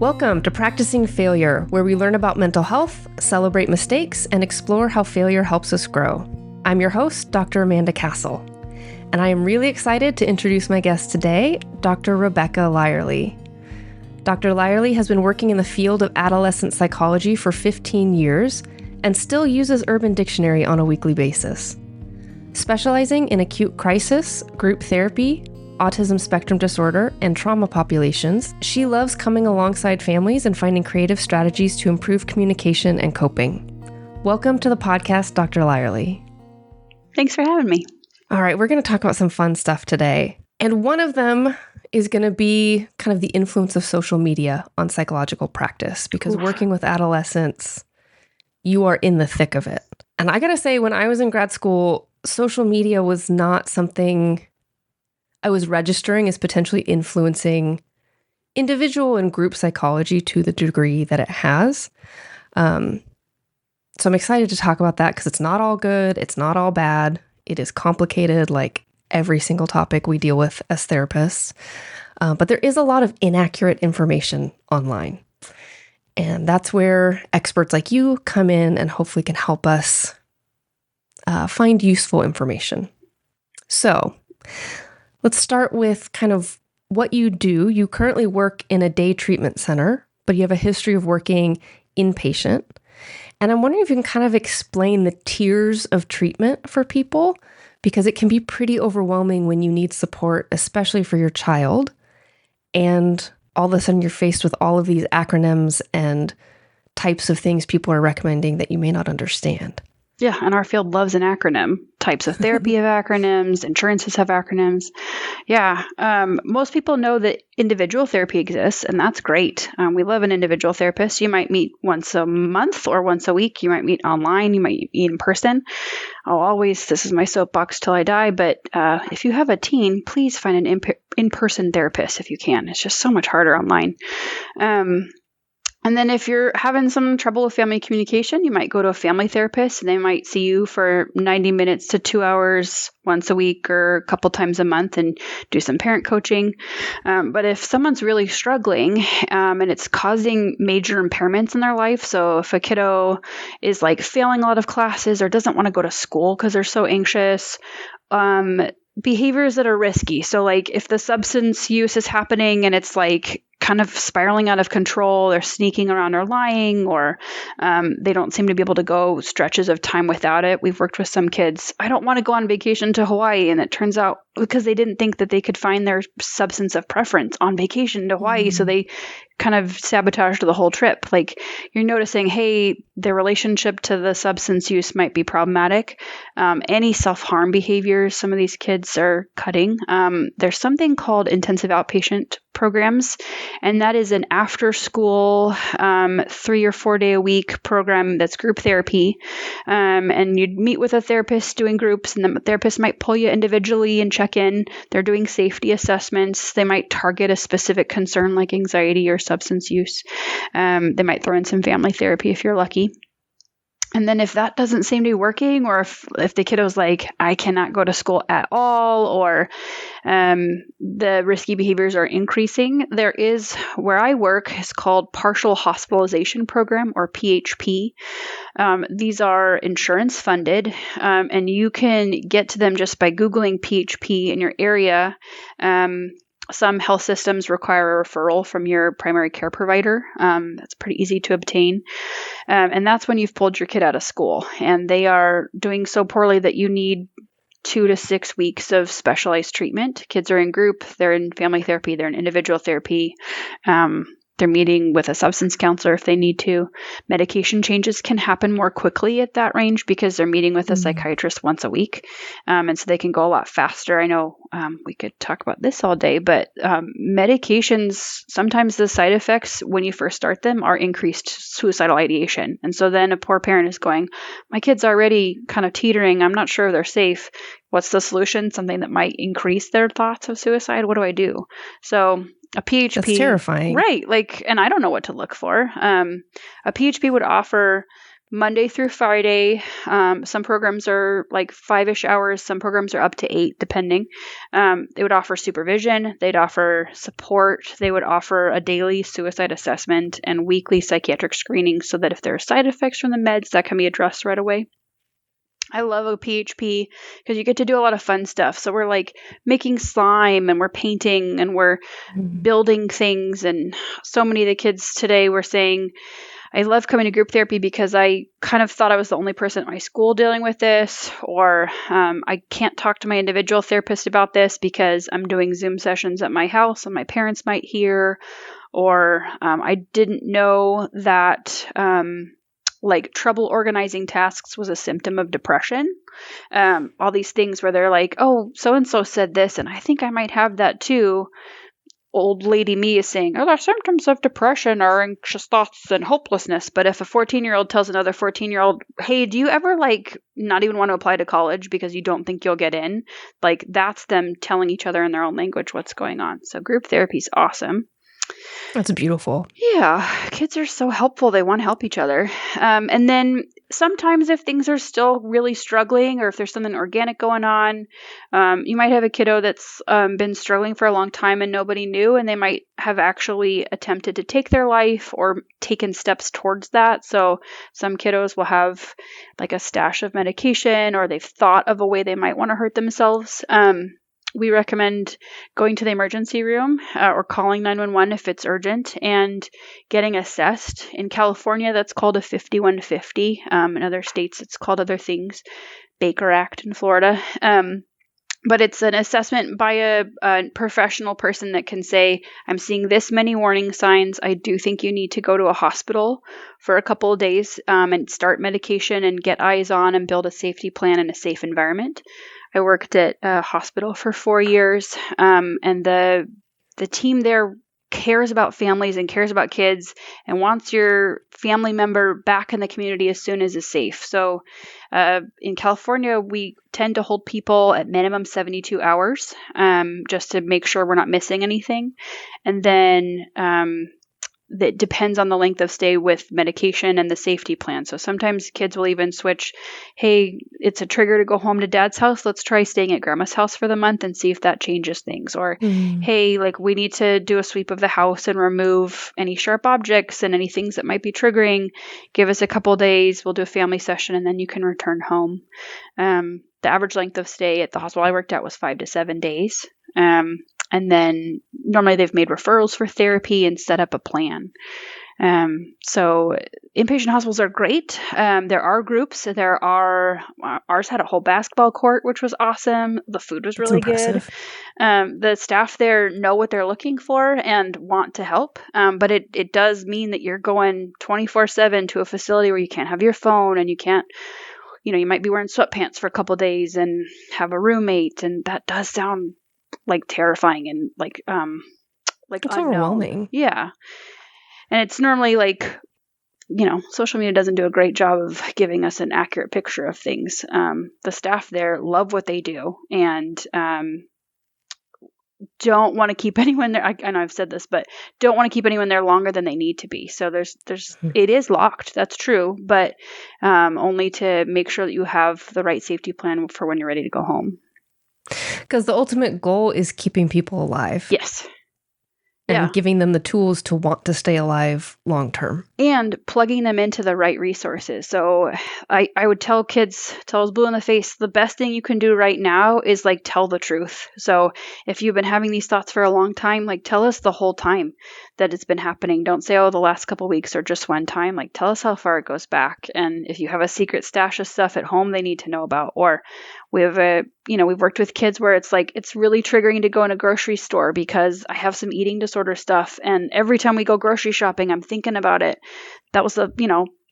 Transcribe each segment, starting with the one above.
Welcome to Practicing Failure, where we learn about mental health, celebrate mistakes, and explore how failure helps us grow. I'm your host, Dr. Amanda Castle, and I am really excited to introduce my guest today, Dr. Rebecca Lierly. Dr. Lierly has been working in the field of adolescent psychology for 15 years and still uses Urban Dictionary on a weekly basis. Specializing in acute crisis, group therapy, autism spectrum disorder, and trauma populations, she loves coming alongside families and finding creative strategies to improve communication and coping. Welcome to the podcast, Dr. Lierly. Thanks for having me. All right, we're going to talk about some fun stuff today. And one of them is going to be kind of the influence of social media on psychological practice, because working with adolescents, you are in the thick of it. And I got to say, when I was in grad school, social media was not something I was registering as potentially influencing individual and group psychology to the degree that it has. So I'm excited to talk about that because it's not all good. It's not all bad. It is complicated, like every single topic we deal with as therapists. But there is a lot of inaccurate information online. And that's where experts like you come in and hopefully can help us find useful information. So let's start with kind of what you do. You currently work in a day treatment center, but you have a history of working inpatient. And I'm wondering if you can kind of explain the tiers of treatment for people, because it can be pretty overwhelming when you need support, especially for your child. And all of a sudden you're faced with all of these acronyms and types of things people are recommending that you may not understand. Yeah, and our field loves an acronym. Types of therapy have acronyms, insurances have acronyms. Yeah, most people know that individual therapy exists, and that's great. We love an individual therapist. You might meet once a month or once a week. You might meet online. You might meet in person. This is my soapbox till I die, but if you have a teen, please find an in-person therapist if you can. It's just so much harder online. And then if you're having some trouble with family communication, you might go to a family therapist, and they might see you for 90 minutes to 2 hours once a week or a couple times a month and do some parent coaching. But if someone's really struggling and it's causing major impairments in their life, so if a kiddo is like failing a lot of classes or doesn't want to go to school because they're so anxious, behaviors that are risky. So like if the substance use is happening and it's like kind of spiraling out of control, they're sneaking around or lying, or they don't seem to be able to go stretches of time without it. We've worked with some kids. I don't want to go on vacation to Hawaii. And it turns out because they didn't think that they could find their substance of preference on vacation to Hawaii. So they kind of sabotaged the whole trip. Like you're noticing, hey, their relationship to the substance use might be problematic. Any self-harm behaviors some of these kids are cutting. There's something called intensive outpatient programs, and that is an after-school 3 or 4 day a week program that's group therapy. And you'd meet with a therapist doing groups, and the therapist might pull you individually and check in. They're doing safety assessments. They might target a specific concern like anxiety or substance use. They might throw in some family therapy if you're lucky. And then if that doesn't seem to be working, or if the kiddo's like, I cannot go to school at all, or the risky behaviors are increasing, there is, where I work, is called partial hospitalization program, or PHP. These are insurance funded, and you can get to them just by Googling PHP in your area. Some health systems require a referral from your primary care provider. That's pretty easy to obtain. And that's when you've pulled your kid out of school and they are doing so poorly that you need 2 to 6 weeks of specialized treatment. Kids are in group, they're in family therapy, they're in individual therapy. They're meeting with a substance counselor if they need to. Medication changes can happen more quickly at that range because they're meeting with a psychiatrist once a week. And so they can go a lot faster. I know we could talk about this all day, but medications, sometimes the side effects when you first start them are increased suicidal ideation. And so then a poor parent is going, my kid's already kind of teetering. I'm not sure if they're safe. What's the solution? Something that might increase their thoughts of suicide? What do I do? So a PHP. That's terrifying. Right. And I don't know what to look for. A PHP would offer Monday through Friday. Some programs are like 5-ish hours. Some programs are up to 8, depending. They would offer supervision. They'd offer support. They would offer a daily suicide assessment and weekly psychiatric screening so that if there are side effects from the meds, that can be addressed right away. I love a PHP because you get to do a lot of fun stuff. So we're like making slime and we're painting and we're building things. And so many of the kids today were saying, I love coming to group therapy because I kind of thought I was the only person at my school dealing with this, or I can't talk to my individual therapist about this because I'm doing Zoom sessions at my house and my parents might hear, or I didn't know that like trouble organizing tasks was a symptom of depression. All these things where they're like, oh, so-and-so said this, and I think I might have that too. Old lady me is saying, oh, the symptoms of depression are anxious thoughts and hopelessness. But if a 14-year-old tells another 14-year-old, hey, do you ever like not even want to apply to college because you don't think you'll get in? Like that's them telling each other in their own language what's going on. So group therapy is awesome. That's beautiful. Yeah, kids are so helpful. They want to help each other. And then sometimes if things are still really struggling or if there's something organic going on, you might have a kiddo that's been struggling for a long time and nobody knew, and they might have actually attempted to take their life or taken steps towards that. So some kiddos will have like a stash of medication, or they've thought of a way they might want to hurt themselves. We recommend going to the emergency room or calling 911 if it's urgent and getting assessed. In California, that's called a 5150. In other states, it's called other things, Baker Act in Florida. But it's an assessment by a professional person that can say, I'm seeing this many warning signs. I do think you need to go to a hospital for a couple of days and start medication and get eyes on and build a safety plan in a safe environment. I worked at a hospital for 4 years, and the team there cares about families and cares about kids and wants your family member back in the community as soon as is safe. So in California, we tend to hold people at minimum 72 hours just to make sure we're not missing anything. And then that depends on the length of stay with medication and the safety plan. So sometimes kids will even switch, hey, it's a trigger to go home to dad's house. Let's try staying at grandma's house for the month and see if that changes things. Or, hey, like we need to do a sweep of the house and remove any sharp objects and any things that might be triggering. Give us a couple days. We'll do a family session and then you can return home. The average length of stay at the hospital I worked at was 5 to 7 days. And then normally they've made referrals for therapy and set up a plan. So inpatient hospitals are great. There are groups. Ours had a whole basketball court, which was awesome. The food was really good. The staff there know what they're looking for and want to help. But it does mean that you're going 24/7 to a facility where you can't have your phone and you can't, you might be wearing sweatpants for a couple of days and have a roommate. And that does sound like terrifying and like it's overwhelming. Yeah. And it's normally like, social media doesn't do a great job of giving us an accurate picture of things. The staff there love what they do and don't want to keep anyone there. I know I've said this, but don't want to keep anyone there longer than they need to be. So it is locked. That's true, but only to make sure that you have the right safety plan for when you're ready to go home. Because the ultimate goal is keeping people alive. Yes. And giving them the tools to want to stay alive long term. And plugging them into the right resources. So I would tell kids, till I was blue in the face, the best thing you can do right now is like tell the truth. So if you've been having these thoughts for a long time, like tell us the whole time that it's been happening. Don't say, oh, the last couple of weeks or just one time. Like tell us how far it goes back. And if you have a secret stash of stuff at home they need to know about. Or we've worked with kids where it's like, it's really triggering to go in a grocery store because I have some eating disorder stuff. And every time we go grocery shopping, I'm thinking about it. That was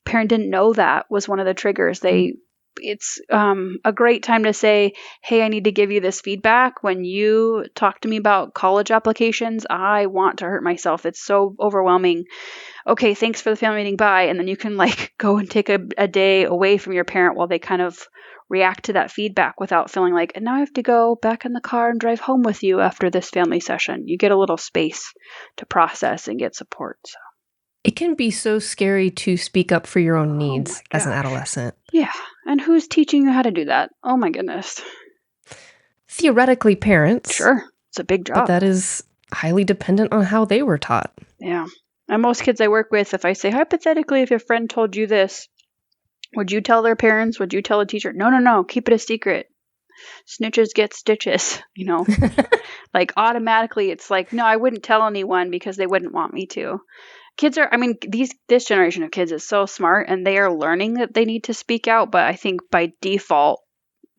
parent didn't know that was one of the triggers. It's a great time to say, hey, I need to give you this feedback. When you talk to me about college applications, I want to hurt myself. It's so overwhelming. Okay, thanks for the family meeting. Bye. And then you can like go and take a day away from your parent while they kind of react to that feedback without feeling like, and now I have to go back in the car and drive home with you after this family session. You get a little space to process and get support. So. It can be so scary to speak up for your own needs my as an gosh. adolescent. Yeah. And who's teaching you how to do that? Oh my goodness. Theoretically, parents. Sure. It's a big But job. that is highly dependent on how they were taught. Yeah. And most kids I work with, if I say, hypothetically, if your friend told you this, would you tell their parents? Would you tell a teacher? No. Keep it a secret. Snitches get stitches, you know? Like automatically it's like, no, I wouldn't tell anyone because they wouldn't want me to. Kids are, I mean, this generation of kids is so smart and they are learning that they need to speak out. But I think by default,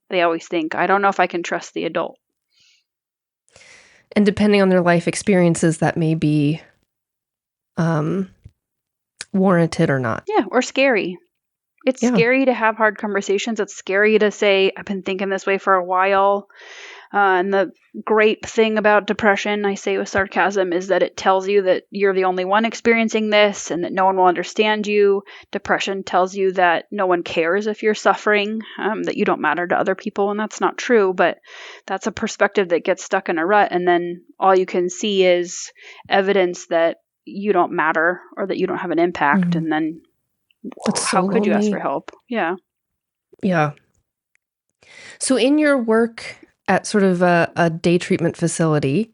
they always think, I don't know if I can trust the adult. And depending on their life experiences, that may be warranted or not. Yeah, or scary. It's scary to have hard conversations. It's scary to say, I've been thinking this way for a while. And the great thing about depression, I say with sarcasm, is that it tells you that you're the only one experiencing this and that no one will understand you. Depression tells you that no one cares if you're suffering, that you don't matter to other people. And that's not true, but that's a perspective that gets stuck in a rut. And then all you can see is evidence that you don't matter or that you don't have an impact. Mm-hmm. And then that's how so could you ask lonely. for help? Yeah. Yeah. So in your work at sort of a day treatment facility,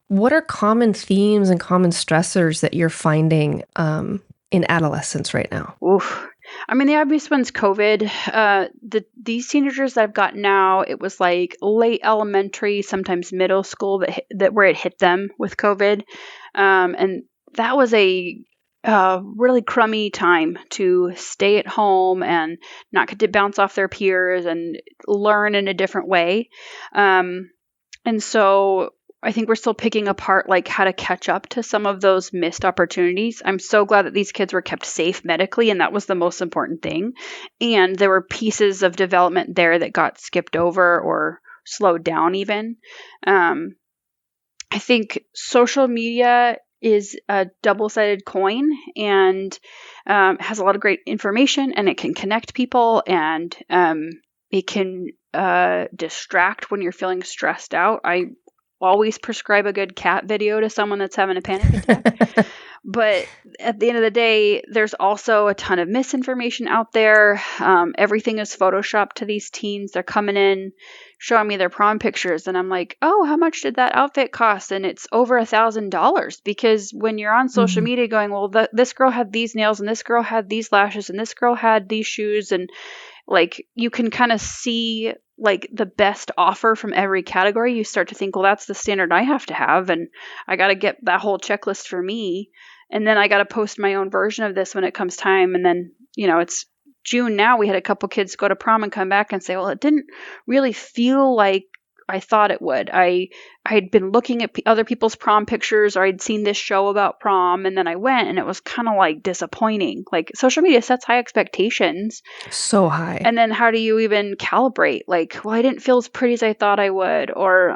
what are common themes and common stressors that you're finding in adolescents right now? Oof. I mean, the obvious one's COVID. These teenagers that I've got now, it was like late elementary, sometimes middle school that where it hit them with COVID, and that was a really crummy time to stay at home and not get to bounce off their peers and learn in a different way. And so I think we're still picking apart like how to catch up to some of those missed opportunities. I'm so glad that these kids were kept safe medically, and that was the most important thing. And there were pieces of development there that got skipped over or slowed down even. I think social media is a double-sided coin and has a lot of great information, and it can connect people, and it can distract when you're feeling stressed out. I always prescribe a good cat video to someone that's having a panic attack. But at the end of the day, there's also a ton of misinformation out there. Everything is photoshopped to these teens. They're coming in, showing me their prom pictures, and I'm like, oh, how much did that outfit cost? And it's over $1,000, because when you're on social media going, well, this girl had these nails, and this girl had these lashes, and this girl had these shoes, and like you can kind of see like the best offer from every category, you start to think, well, that's the standard I have to have, and I got to get that whole checklist for me, and then I got to post my own version of this when it comes time. And then, you know, it's June now. We had a couple kids go to prom and come back and say, well, it didn't really feel like I thought it would. I'd been looking at other people's prom pictures, or I'd seen this show about prom, and then I went, and it was kind of like disappointing. Like social media sets high expectations. So high. And then how do you even calibrate? Like, well, I didn't feel as pretty as I thought I would, or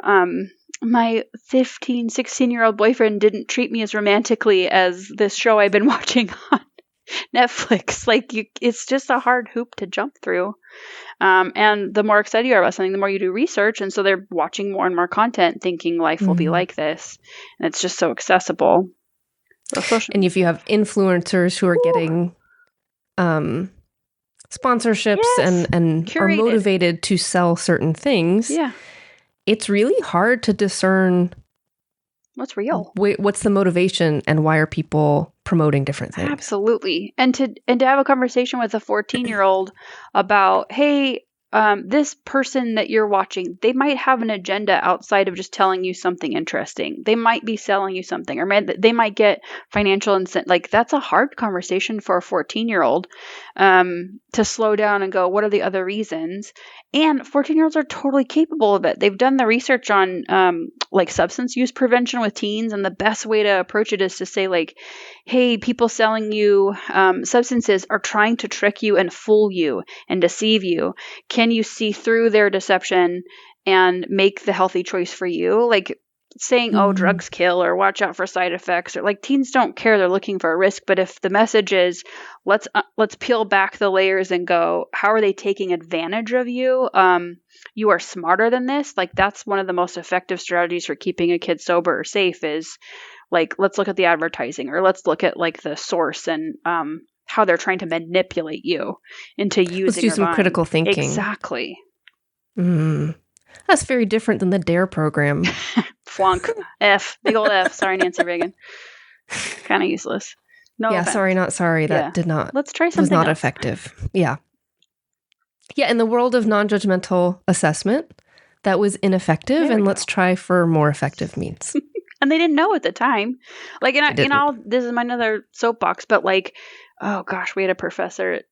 my 15, 16-year-old boyfriend didn't treat me as romantically as this show I've been watching on Netflix. Like, it's just a hard hoop to jump through. And the more excited you are about something, the more you do research. And so they're watching more and more content, thinking life will be like this. And it's just so accessible. And if you have influencers who are getting sponsorships and are motivated to sell certain things, it's really hard to discern what's real, what's the motivation, and why are people promoting different things. Absolutely. And to have a conversation with a 14-year-old about, hey, this person that you're watching, they might have an agenda outside of just telling you something interesting. They might be selling you something, or they might get financial incentive. Like, that's a hard conversation for a 14-year-old to slow down and go, what are the other reasons? And 14-year-olds are totally capable of it. They've done the research on like substance use prevention with teens, and the best way to approach it is to say, like, hey, people selling you substances are trying to trick you and fool you and deceive you. Can you see through their deception and make the healthy choice for you? Like saying, oh, drugs kill, or watch out for side effects, or like teens don't care. They're looking for a risk. But if the message is, let's peel back the layers and go, how are they taking advantage of you? You are smarter than this. Like, that's one of the most effective strategies for keeping a kid sober or safe is, Like, let's look at the advertising, or let's look at like the source and how they're trying to manipulate you into using. Let's do some buying. critical thinking. Exactly. That's very different than the DARE program. Flunk. F. Big old F. Sorry, Nancy Reagan. Kind of useless. No yeah, offense. sorry, not sorry. That did not. Let's try something was not else. effective. Yeah. Yeah, in the world of non-judgmental assessment, that was ineffective, and let's try for more effective means. And they didn't know at the time. Like, and this is my another soapbox, but like, oh gosh, we had a professor at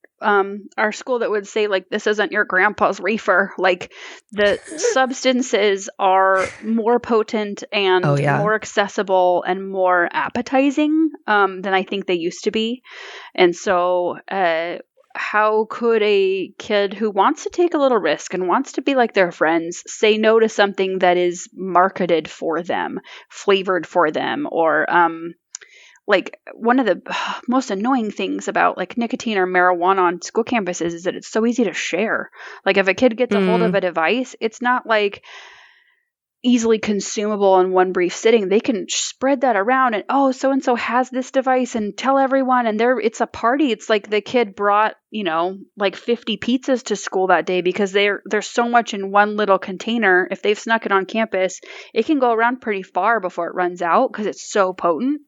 our school that would say, like, this isn't your grandpa's reefer. Like, the substances are more potent and more accessible and more appetizing than I think they used to be. And so, how could a kid who wants to take a little risk and wants to be like their friends say no to something that is marketed for them, flavored for them, or like, one of the most annoying things about like nicotine or marijuana on school campuses is that it's so easy to share. Like, if a kid gets a hold of a device, it's not like easily consumable in one brief sitting. They can spread that around and, oh, so and so has this device, and tell everyone, and it's a party. It's like the kid brought, like 50 pizzas to school that day because there's so much in one little container. If they've snuck it on campus, it can go around pretty far before it runs out because it's so potent.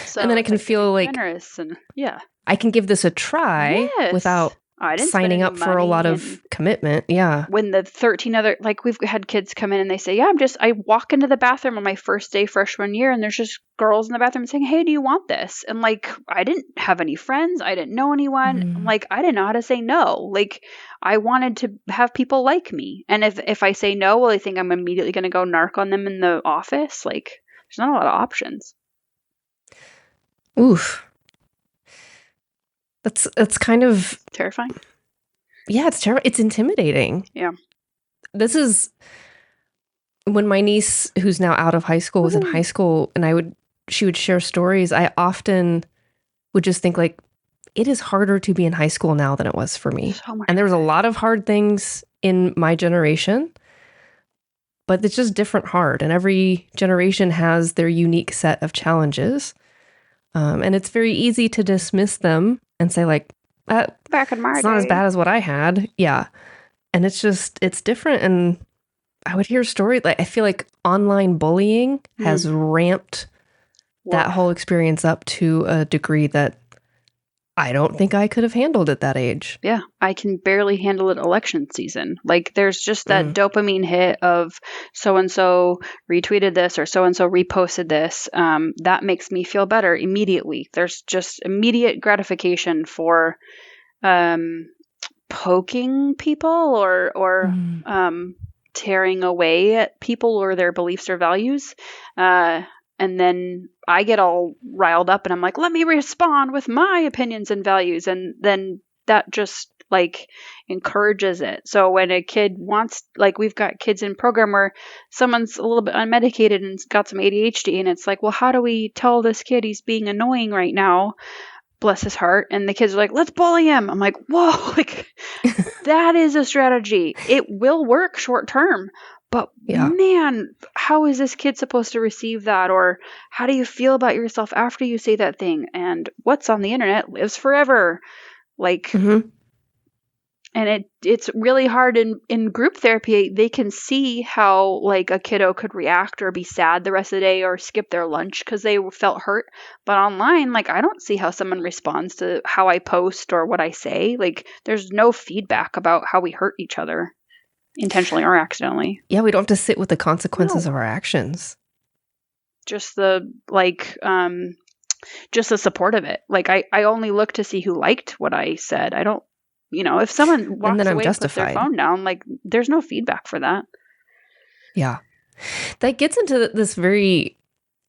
So, and then I can feel like I can give this a try without signing up for a lot of commitment. Yeah. When the 13 other, like, we've had kids come in and they say, yeah, I walk into the bathroom on my first day freshman year, and there's just girls in the bathroom saying, hey, do you want this? And like, I didn't have any friends. I didn't know anyone. I'm like, I didn't know how to say no. Like, I wanted to have people like me. And if I say no, well, they think I'm immediately going to go narc on them in the office. Like, there's not a lot of options. Oof. That's kind of terrifying. Yeah, it's terrible. It's intimidating. Yeah. This is when my niece, who's now out of high school, was in high school, and she would share stories. I often would just think, like, it is harder to be in high school now than it was for me. And there was a lot of hard things in my generation, but it's just different hard. And every generation has their unique set of challenges. And it's very easy to dismiss them and say, like, back in my it's not as bad as what I had. Yeah. And it's different. And I would hear stories, like, I feel like online bullying has ramped that whole experience up to a degree that I don't think I could have handled at that age. Yeah, I can barely handle it election season. Like, there's just that dopamine hit of so-and-so retweeted this or so-and-so reposted this. That makes me feel better immediately. There's just immediate gratification for poking people or tearing away at people or their beliefs or values. And then I get all riled up and I'm like, let me respond with my opinions and values. And then that just like encourages it. So when a kid wants, like, we've got kids in program where someone's a little bit unmedicated and got some ADHD, and it's like, well, how do we tell this kid he's being annoying right now? Bless his heart. And the kids are like, let's bully him. I'm like, whoa, like, that is a strategy. It will work short term. But man, how is this kid supposed to receive that? Or how do you feel about yourself after you say that thing? And what's on the internet lives forever. Like, and it's really hard in group therapy. They can see how, like, a kiddo could react or be sad the rest of the day or skip their lunch because they felt hurt. But online, like, I don't see how someone responds to how I post or what I say. Like, there's no feedback about how we hurt each other, intentionally or accidentally. Yeah, we don't have to sit with the consequences of our actions. Just the, like, just the support of it. Like, I only look to see who liked what I said. I don't, if someone walks away and puts their phone down, like, there's no feedback for that. Yeah. That gets into this very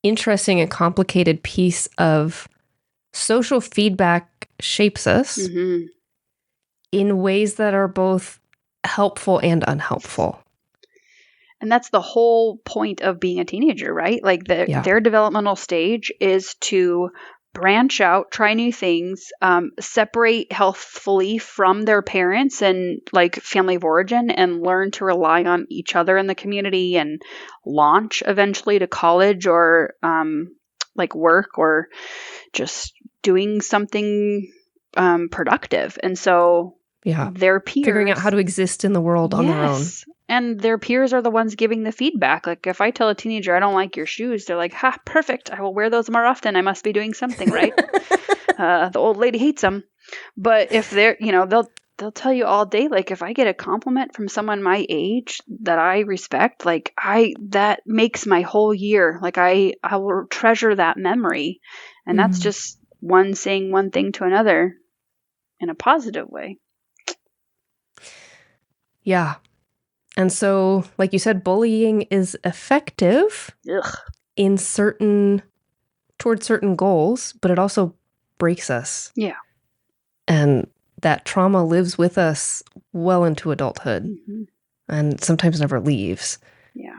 interesting and complicated piece of social feedback shapes us in ways that are both helpful and unhelpful. And that's the whole point of being a teenager, right? Like, their developmental stage is to branch out, try new things, separate healthfully from their parents and, like, family of origin, and learn to rely on each other in the community, and launch eventually to college or like work or just doing something productive. And so Yeah. their peers Figuring out how to exist in the world on their own. And their peers are the ones giving the feedback. Like if I tell a teenager, I don't like your shoes, they're like, ha, perfect. I will wear those more often. I must be doing something right. The old lady hates them. But if they're, they'll tell you all day, like if I get a compliment from someone my age that I respect, like that makes my whole year. Like I will treasure that memory. And that's just one saying one thing to another in a positive way. Yeah. And so, like you said, bullying is effective in towards certain goals, but it also breaks us. Yeah. And that trauma lives with us well into adulthood and sometimes never leaves. Yeah.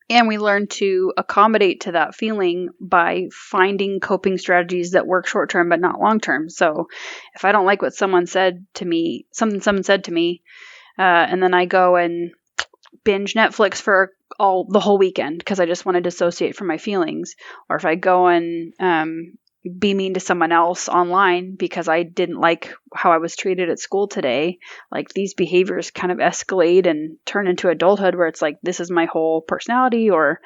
And we learn to accommodate to that feeling by finding coping strategies that work short term but not long term. So if I don't like what someone said to me, someone said to me, and then I go and binge Netflix for the whole weekend because I just want to dissociate from my feelings, or if I go and be mean to someone else online because I didn't like how I was treated at school today, like these behaviors kind of escalate and turn into adulthood where it's like, this is my whole personality, or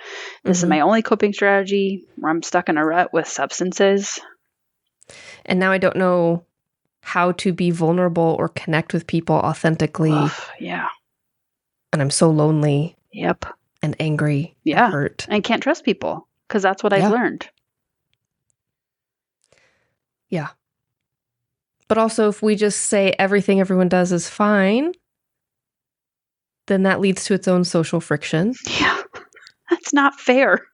this is my only coping strategy, where I'm stuck in a rut with substances. And now I don't know how to be vulnerable or connect with people authentically. Yeah. And I'm so lonely. Yep. And angry. Yeah. And hurt. And can't trust people because that's what I've learned. Yeah. But also, if we just say everything everyone does is fine, then that leads to its own social friction. Yeah. That's not fair.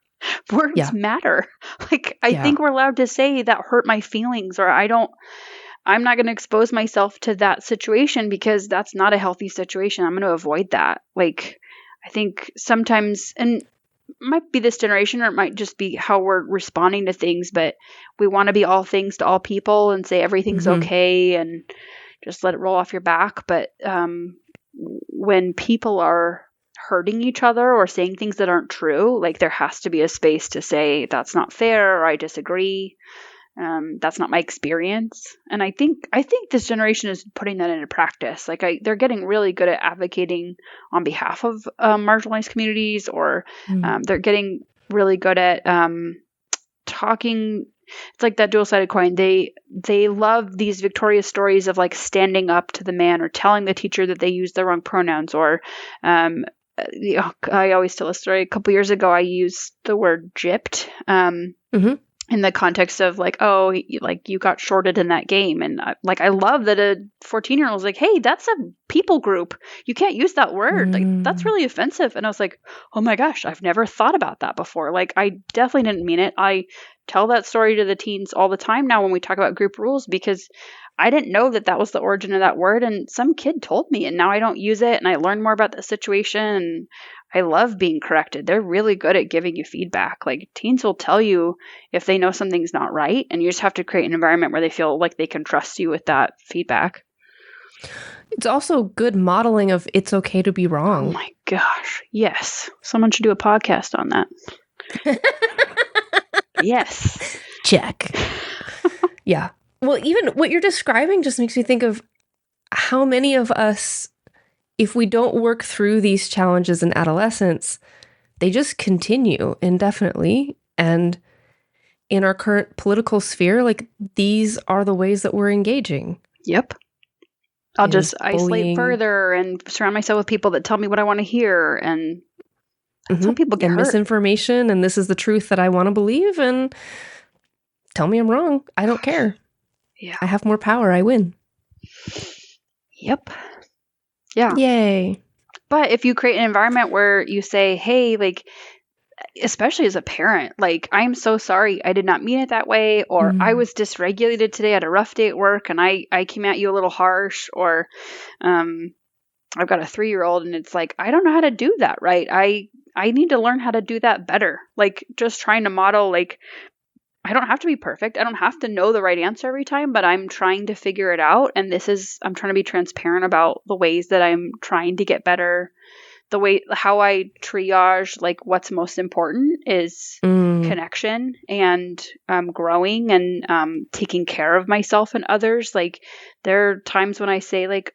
Words matter. Like, I think we're allowed to say that hurt my feelings, or I'm not going to expose myself to that situation because that's not a healthy situation. I'm going to avoid that. Like, I think sometimes, and it might be this generation, or it might just be how we're responding to things, but we want to be all things to all people and say everything's okay and just let it roll off your back. But when people are hurting each other or saying things that aren't true, like there has to be a space to say that's not fair, or I disagree. That's not my experience. And I think this generation is putting that into practice. Like they're getting really good at advocating on behalf of marginalized communities, or they're getting really good at talking. It's like that dual-sided coin. They love these victorious stories of like standing up to the man, or telling the teacher that they used the wrong pronouns, or I always tell a story. A couple years ago, I used the word gypped. In the context of like, oh, like you got shorted in that game. And I love that a 14-year-old was like, hey, that's a people group. You can't use that word. Like, that's really offensive. And I was like, oh my gosh, I've never thought about that before. Like, I definitely didn't mean it. I tell that story to the teens all the time now when we talk about group rules, because I didn't know that was the origin of that word. And some kid told me, and now I don't use it. And I learned more about the situation. And I love being corrected. They're really good at giving you feedback. Like, teens will tell you if they know something's not right, and you just have to create an environment where they feel like they can trust you with that feedback. It's also good modeling of it's okay to be wrong. Oh my gosh. Yes. Someone should do a podcast on that. Yes. Check. Yeah. Well, even what you're describing just makes me think of how many of us, if we don't work through these challenges in adolescence, they just continue indefinitely. And in our current political sphere, like, these are the ways that we're engaging. Yep. I'll just isolate further and surround myself with people that tell me what I want to hear. And that's how people get hurt. Misinformation, and this is the truth that I want to believe, and tell me I'm wrong. I don't care. Yeah. I have more power. I win. Yep. Yeah. Yay. But if you create an environment where you say, hey, like, especially as a parent, like, I'm so sorry, I did not mean it that way, or I was dysregulated today, I had a rough day at work, and I came at you a little harsh, or I've got a 3-year-old, and it's like, I don't know how to do that right. I need to learn how to do that better. Like, just trying to model, like, I don't have to be perfect. I don't have to know the right answer every time, but I'm trying to figure it out. And I'm trying to be transparent about the ways that I'm trying to get better, how I triage like what's most important is connection and growing and taking care of myself and others. Like there are times when I say like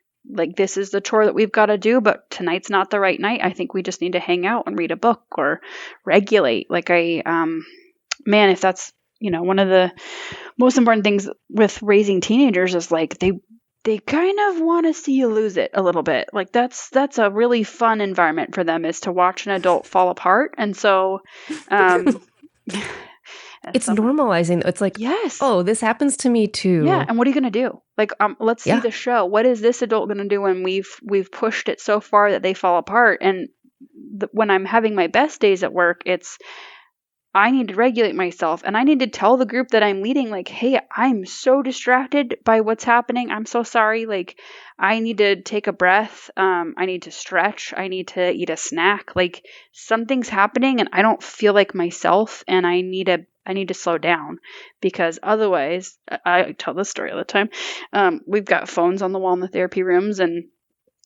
this is the chore that we've got to do, but tonight's not the right night. I think we just need to hang out and read a book or regulate. Like man, if that's, one of the most important things with raising teenagers is like they kind of want to see you lose it a little bit. Like that's a really fun environment for them, is to watch an adult fall apart. And so it's normalizing. It's like, yes, oh, this happens to me too. Yeah. And what are you going to do? Like, let's see the show. What is this adult going to do when we've pushed it so far that they fall apart? And when I'm having my best days at work, I need to regulate myself, and I need to tell the group that I'm leading, like, hey, I'm so distracted by what's happening. I'm so sorry. Like, I need to take a breath. I need to stretch. I need to eat a snack. Like, something's happening and I don't feel like myself, and I need to slow down, because otherwise, I tell this story all the time. We've got phones on the wall in the therapy rooms, and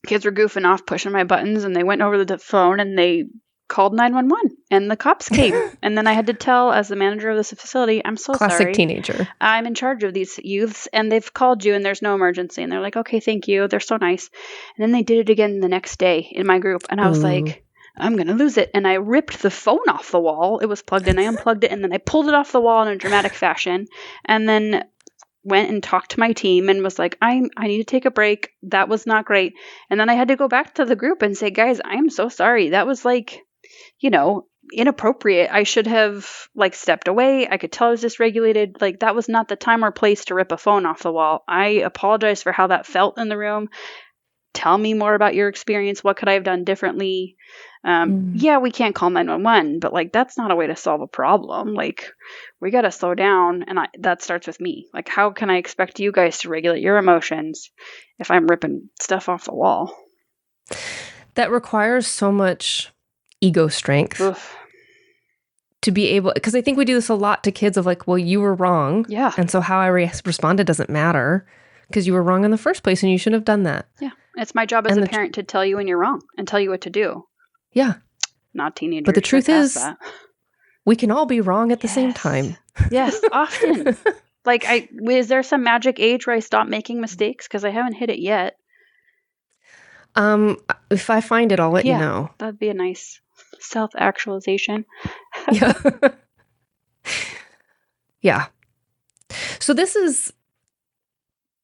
kids were goofing off, pushing my buttons, and they went over to the phone and they called 911, and the cops came. And then I had to tell, as the manager of this facility, I'm so Classic sorry. Teenager. I'm in charge of these youths, and they've called you, and there's no emergency. And they're like, okay, thank you. They're so nice. And then they did it again the next day in my group. And I was like, I'm going to lose it. And I ripped the phone off the wall. It was plugged in. I unplugged it, and then I pulled it off the wall in a dramatic fashion. And then went and talked to my team and was like, I need to take a break. That was not great. And then I had to go back to the group and say, guys, I'm so sorry. That was like, inappropriate. I should have stepped away. I could tell I was dysregulated. Like, that was not the time or place to rip a phone off the wall. I apologize for how that felt in the room. Tell me more about your experience. What could I have done differently? Yeah, we can't call 911, but that's not a way to solve a problem. We got to slow down. And that starts with me. How can I expect you guys to regulate your emotions if I'm ripping stuff off the wall? That requires so much ego strength. Oof. To be able, because I think we do this a lot to kids of well, you were wrong. Yeah. And so how I responded doesn't matter, because you were wrong in the first place and you shouldn't have done that. Yeah. It's my job as a parent to tell you when you're wrong and tell you what to do. Yeah. Not teenagers. But the truth is, we can all be wrong at the same time. Yes, often. Is there some magic age where I stop making mistakes? Because I haven't hit it yet. If I find it, I'll let you know. That'd be a nice self-actualization. Yeah. Yeah. So this is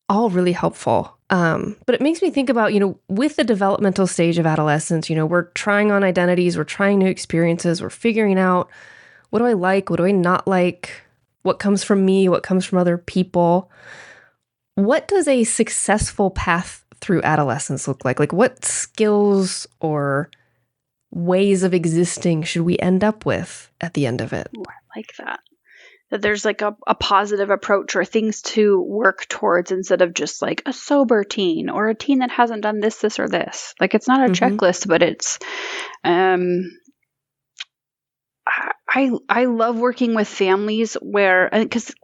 all really helpful. But it makes me think about, with the developmental stage of adolescence, we're trying on identities, we're trying new experiences, we're figuring out, what do I like? What do I not like? What comes from me? What comes from other people? What does a successful path through adolescence look like? What skills or ways of existing should we end up with at the end of it? Ooh, I like that. That there's a positive approach or things to work towards, instead of just a sober teen or a teen that hasn't done this, or this. It's not a checklist, but it's, I love working with families where, because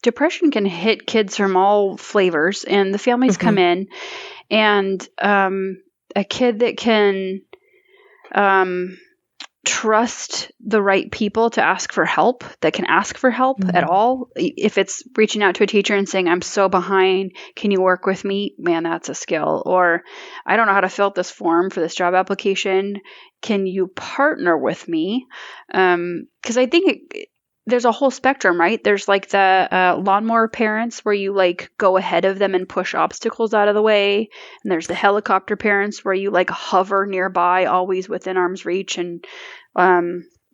depression can hit kids from all flavors, and the families come in, and a kid that can trust the right people to ask for help, that can ask for help at all. If it's reaching out to a teacher and saying, I'm so behind, can you work with me? Man, that's a skill. Or, I don't know how to fill out this form for this job application. Can you partner with me? Because I think there's a whole spectrum, right? There's the lawnmower parents where you go ahead of them and push obstacles out of the way. And there's the helicopter parents where you hover nearby, always within arm's reach, and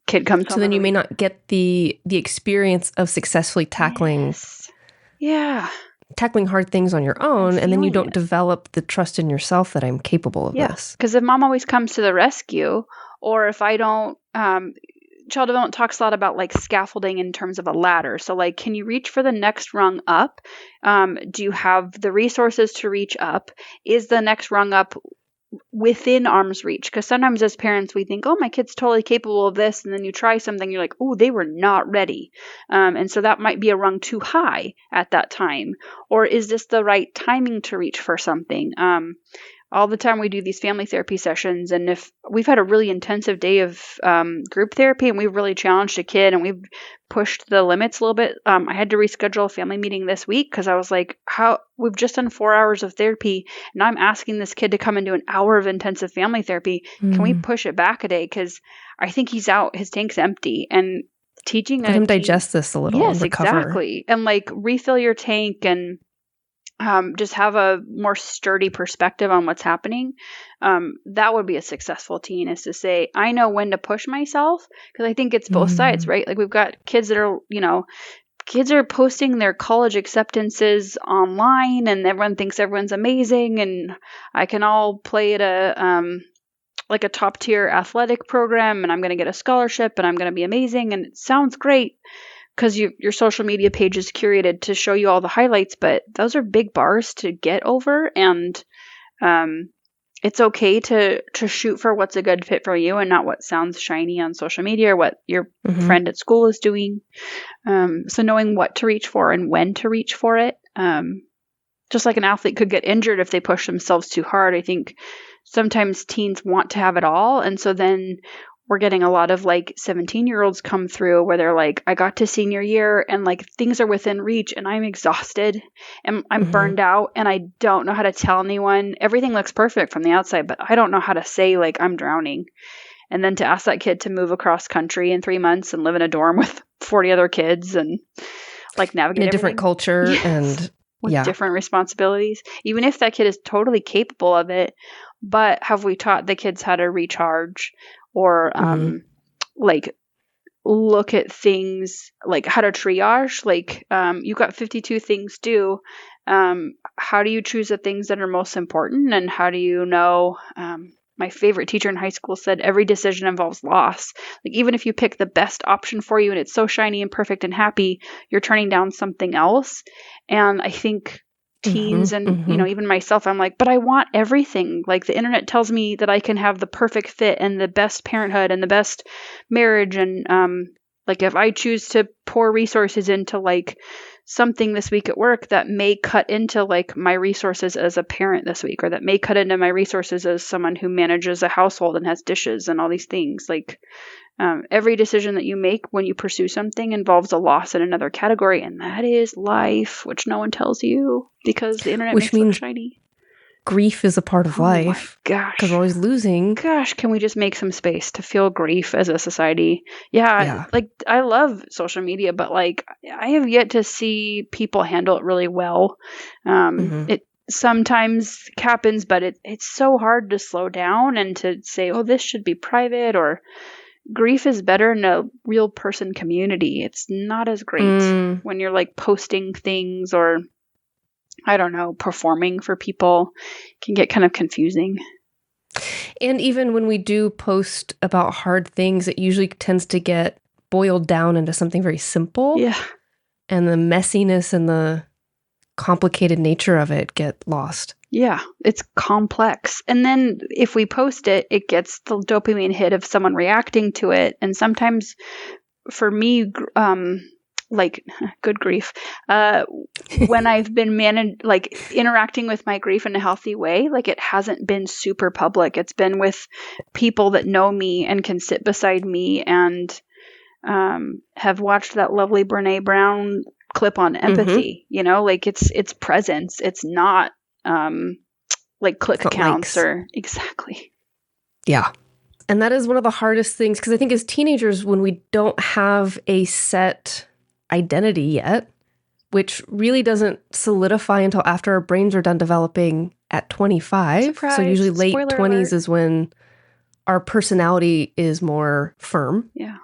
kid comes home. So then you may not get the experience of successfully tackling hard things on your own, and then you don't develop the trust in yourself that I'm capable of this. Because if mom always comes to the rescue, or if I don't, child development talks a lot about scaffolding in terms of a ladder. So can you reach for the next rung up? Do you have the resources to reach up? Is the next rung up within arm's reach? Because sometimes as parents we think, oh, my kid's totally capable of this, and then you try something, you're like, oh, they were not ready, and so that might be a rung too high at that time. Or is this the right timing to reach for something? all the time we do these family therapy sessions, and if we've had a really intensive day of group therapy and we've really challenged a kid and we've pushed the limits a little bit, I had to reschedule a family meeting this week because I was like, how we've just done 4 hours of therapy and I'm asking this kid to come and do an hour of intensive family therapy. Can we push it back a day? Because I think he's out, his tank's empty, and teaching let him digest this a little. Yes, and recover. exactly. And like refill your tank and just have a more sturdy perspective on what's happening. That would be a successful teen, is to say, I know when to push myself, because I think it's both sides, right? Like we've got kids that are, kids are posting their college acceptances online and everyone thinks everyone's amazing and I can all play at a top tier athletic program and I'm going to get a scholarship and I'm going to be amazing. And it sounds great, because your social media page is curated to show you all the highlights, but those are big bars to get over. And it's okay to shoot for what's a good fit for you and not what sounds shiny on social media or what your friend at school is doing. So knowing what to reach for and when to reach for it. Just like an athlete could get injured if they push themselves too hard, I think sometimes teens want to have it all. And so then we're getting a lot of 17-year-olds come through where they're like, I got to senior year and things are within reach and I'm exhausted and I'm burned out and I don't know how to tell anyone. Everything looks perfect from the outside, but I don't know how to say I'm drowning. And then to ask that kid to move across country in 3 months and live in a dorm with 40 other kids and navigate in a different culture and with different responsibilities, even if that kid is totally capable of it, but have we taught the kids how to recharge? Or look at things how to triage, you've got 52 things due. How do you choose the things that are most important? And how do you know, my favorite teacher in high school said, every decision involves loss. Even if you pick the best option for you and it's so shiny and perfect and happy, you're turning down something else. And I think teens and even myself, I'm like, but I want everything. The internet tells me that I can have the perfect fit and the best parenthood and the best marriage, and if I choose to pour resources into something this week at work that may cut into my resources as a parent this week, or that may cut into my resources as someone who manages a household and has dishes and all these things, every decision that you make when you pursue something involves a loss in another category, and that is life, which no one tells you because the internet makes it look shiny. Grief is a part of life. Oh my gosh. Because we're always losing. Gosh, can we just make some space to feel grief as a society? Yeah. I love social media, but I have yet to see people handle it really well. It sometimes happens, but it's so hard to slow down and to say, oh, this should be private, or grief is better in a real person community. It's not as great when you're posting things or, I don't know, performing for people. It can get kind of confusing. And even when we do post about hard things, it usually tends to get boiled down into something very simple. Yeah. And the messiness and the complicated nature of it get lost. Yeah, it's complex. And then if we post it, it gets the dopamine hit of someone reacting to it. And sometimes for me, good grief, when I've been interacting with my grief in a healthy way, it hasn't been super public. It's been with people that know me and can sit beside me and have watched that lovely Brene Brown clip on empathy. It's presence. It's not click counts or exactly. Yeah. And that is one of the hardest things, because I think as teenagers, when we don't have a set identity yet, which really doesn't solidify until after our brains are done developing at 25. Surprise. So usually late Spoiler 20s alert. is when our personality is more firm. Yeah.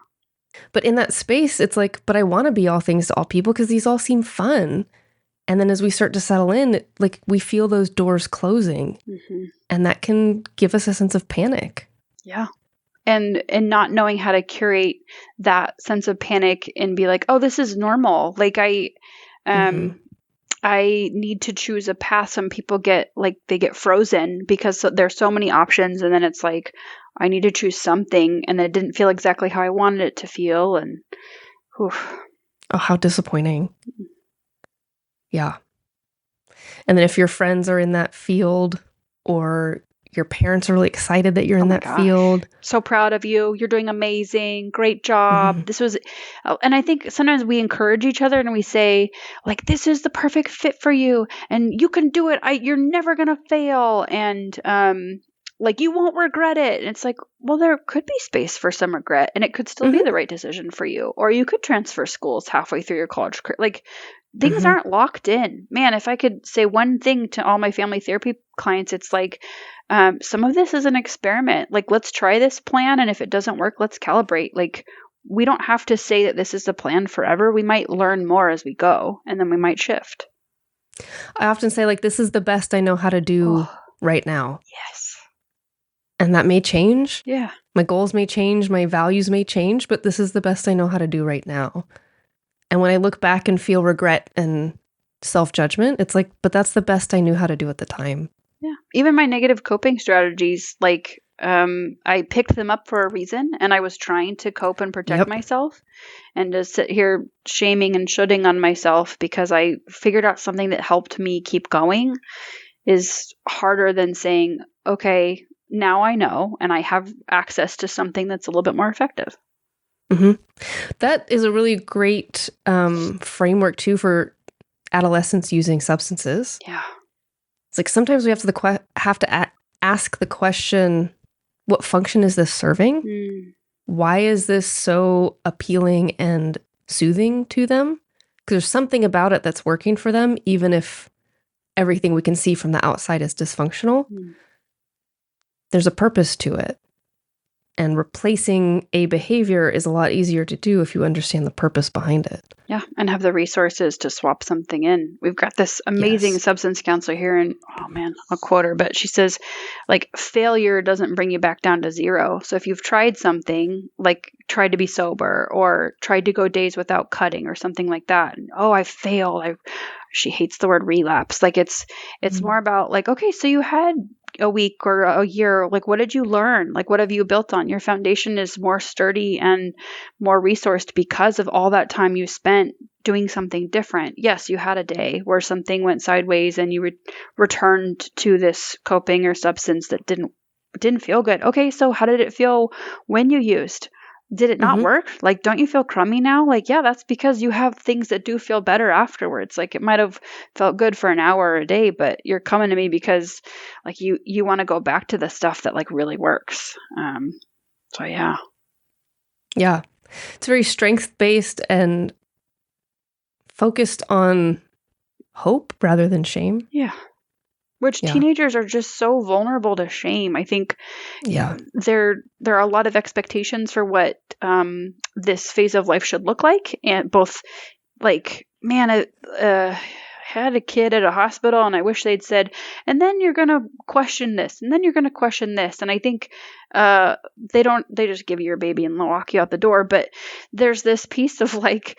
But in that space, it's but I want to be all things to all people because these all seem fun. And then as we start to settle in, we feel those doors closing, and that can give us a sense of panic. Yeah. And not knowing how to curate that sense of panic and be like, oh, this is normal. I need to choose a path. Some people get they get frozen because there's so many options. And then it's I need to choose something. And then it didn't feel exactly how I wanted it to feel. And oh, how disappointing. Yeah. And then if your friends are in that field or your parents are really excited that you're in that gosh. field. So proud of you. You're doing amazing. Great job. This was, and I think sometimes we encourage each other and we say, like, this is the perfect fit for you and you can do it. You're never going to fail. And, like, you won't regret it. And it's like, well, there could be space for some regret and it could still be the right decision for you. Or you could transfer schools halfway through your college career. Like, things aren't locked in. Man, if I could say one thing to all my family therapy clients, it's like, some of this is an experiment. Like, let's try this plan. And if it doesn't work, let's calibrate. Like, we don't have to say that this is the plan forever. We might learn more as we go and then we might shift. I often say, like, this is the best I know how to do right now. Yes. And that may change. Yeah. My goals may change. My values may change, but this is the best I know how to do right now. And when I look back and feel regret and self-judgment, it's like, but that's the best I knew how to do at the time. Yeah. Even my negative coping strategies, like, I picked them up for a reason and I was trying to cope and protect myself, and to sit here shaming and shooting on myself because I figured out something that helped me keep going is harder than saying, okay, now I know and I have access to something that's a little bit more effective. That is a really great framework too for adolescents using substances. Yeah. It's like sometimes we have to ask the question, what function is this serving? Why is this so appealing and soothing to them? Because there's something about it that's working for them, even if everything we can see from the outside is dysfunctional. There's a purpose to it. And replacing a behavior is a lot easier to do if you understand the purpose behind it. Yeah, and have the resources to swap something in. We've got this amazing substance counselor here, and oh man, I'll quote her, but she says, like, failure doesn't bring you back down to zero. So if you've tried something, like tried to be sober or tried to go days without cutting or something like that, and I failed. She hates the word relapse. Like, it's more about like, okay, so you had a week or a year, like, what did you learn? Like, what have you built on? Your foundation is more sturdy and more resourced because of all that time you spent doing something different. Yes, you had a day where something went sideways and you returned to this coping or substance that didn't feel good. Okay, so how did it feel when you used? Did it not work? Like, don't you feel crummy now? Like, yeah, that's because you have things that do feel better afterwards. Like, it might have felt good for an hour or a day, but you're coming to me because, like, you want to go back to the stuff that, like, really works. So, yeah. Yeah. It's very strength-based and focused on hope rather than shame. Yeah. Which teenagers are just so vulnerable to shame. I think there are a lot of expectations for what this phase of life should look like. And both, like, man, I had a kid at a hospital and I wish they'd said, and then you're going to question this, and then you're going to question this. And I think they just give you your baby and walk you out the door. But there's this piece of like,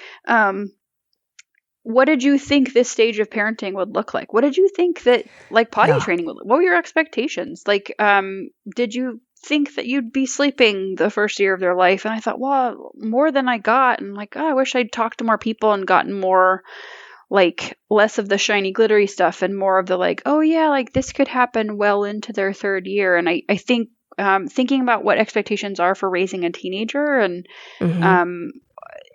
what did you think this stage of parenting would look like? What did you think that, like, potty training would look? What were your expectations? Like, did you think that you'd be sleeping the first year of their life? And I thought, well, more than I got. And like, I wish I'd talked to more people and gotten more, like, less of the shiny glittery stuff and more of the like, oh yeah, like this could happen well into their third year. And I think thinking about what expectations are for raising a teenager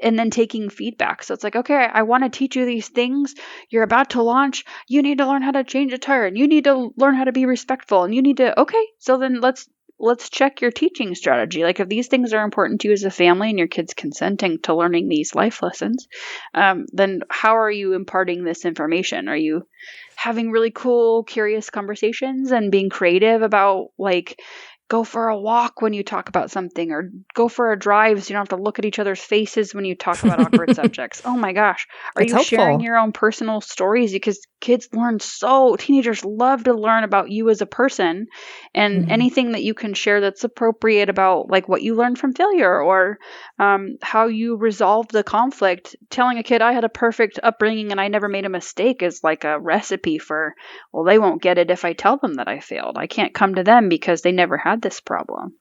and then taking feedback. So it's like, okay, I want to teach you these things. You're about to launch. You need to learn how to change a tire, and you need to learn how to be respectful, and you need to, okay, so then let's check your teaching strategy. Like, if these things are important to you as a family and your kid's consenting to learning these life lessons, then how are you imparting this information? Are you having really cool, curious conversations and being creative about, like, go for a walk when you talk about something, or go for a drive so you don't have to look at each other's faces when you talk about awkward subjects. Oh my gosh. Are you sharing your own personal stories? Because teenagers love to learn about you as a person, and anything that you can share that's appropriate about, like, what you learned from failure or how you resolved the conflict. Telling a kid I had a perfect upbringing and I never made a mistake is like a recipe for, well, they won't get it if I tell them that I failed. I can't come to them because they never had this problem.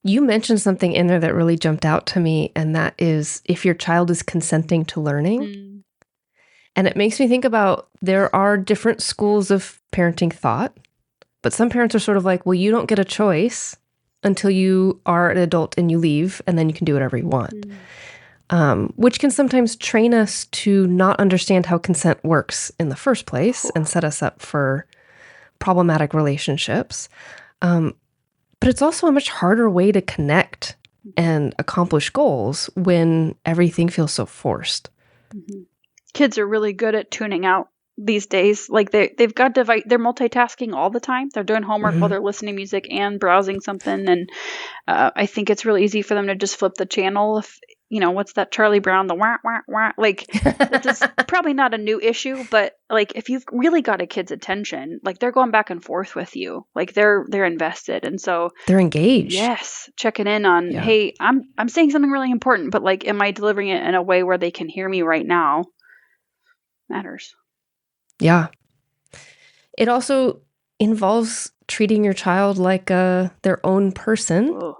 You mentioned something in there that really jumped out to me, and that is if your child is consenting to learning. And it makes me think about, there are different schools of parenting thought. But some parents are sort of like, well, you don't get a choice until you are an adult and you leave, and then you can do whatever you want. Which can sometimes train us to not understand how consent works in the first place and set us up for problematic relationships. But it's also a much harder way to connect and accomplish goals when everything feels so forced. Kids are really good at tuning out these days. Like they've got they're multitasking all the time. They're doing homework while they're listening to music and browsing something. And I think it's really easy for them to just flip the channel. If what's that Charlie Brown, the wah wah wah, like this is probably not a new issue, but like if you've really got a kid's attention, like they're going back and forth with you, like they're invested, and so they're engaged. Yes, checking in on, hey, I'm saying something really important, but like, am I delivering it in a way where they can hear me right now? Matters. Yeah. It also involves treating your child like their own person,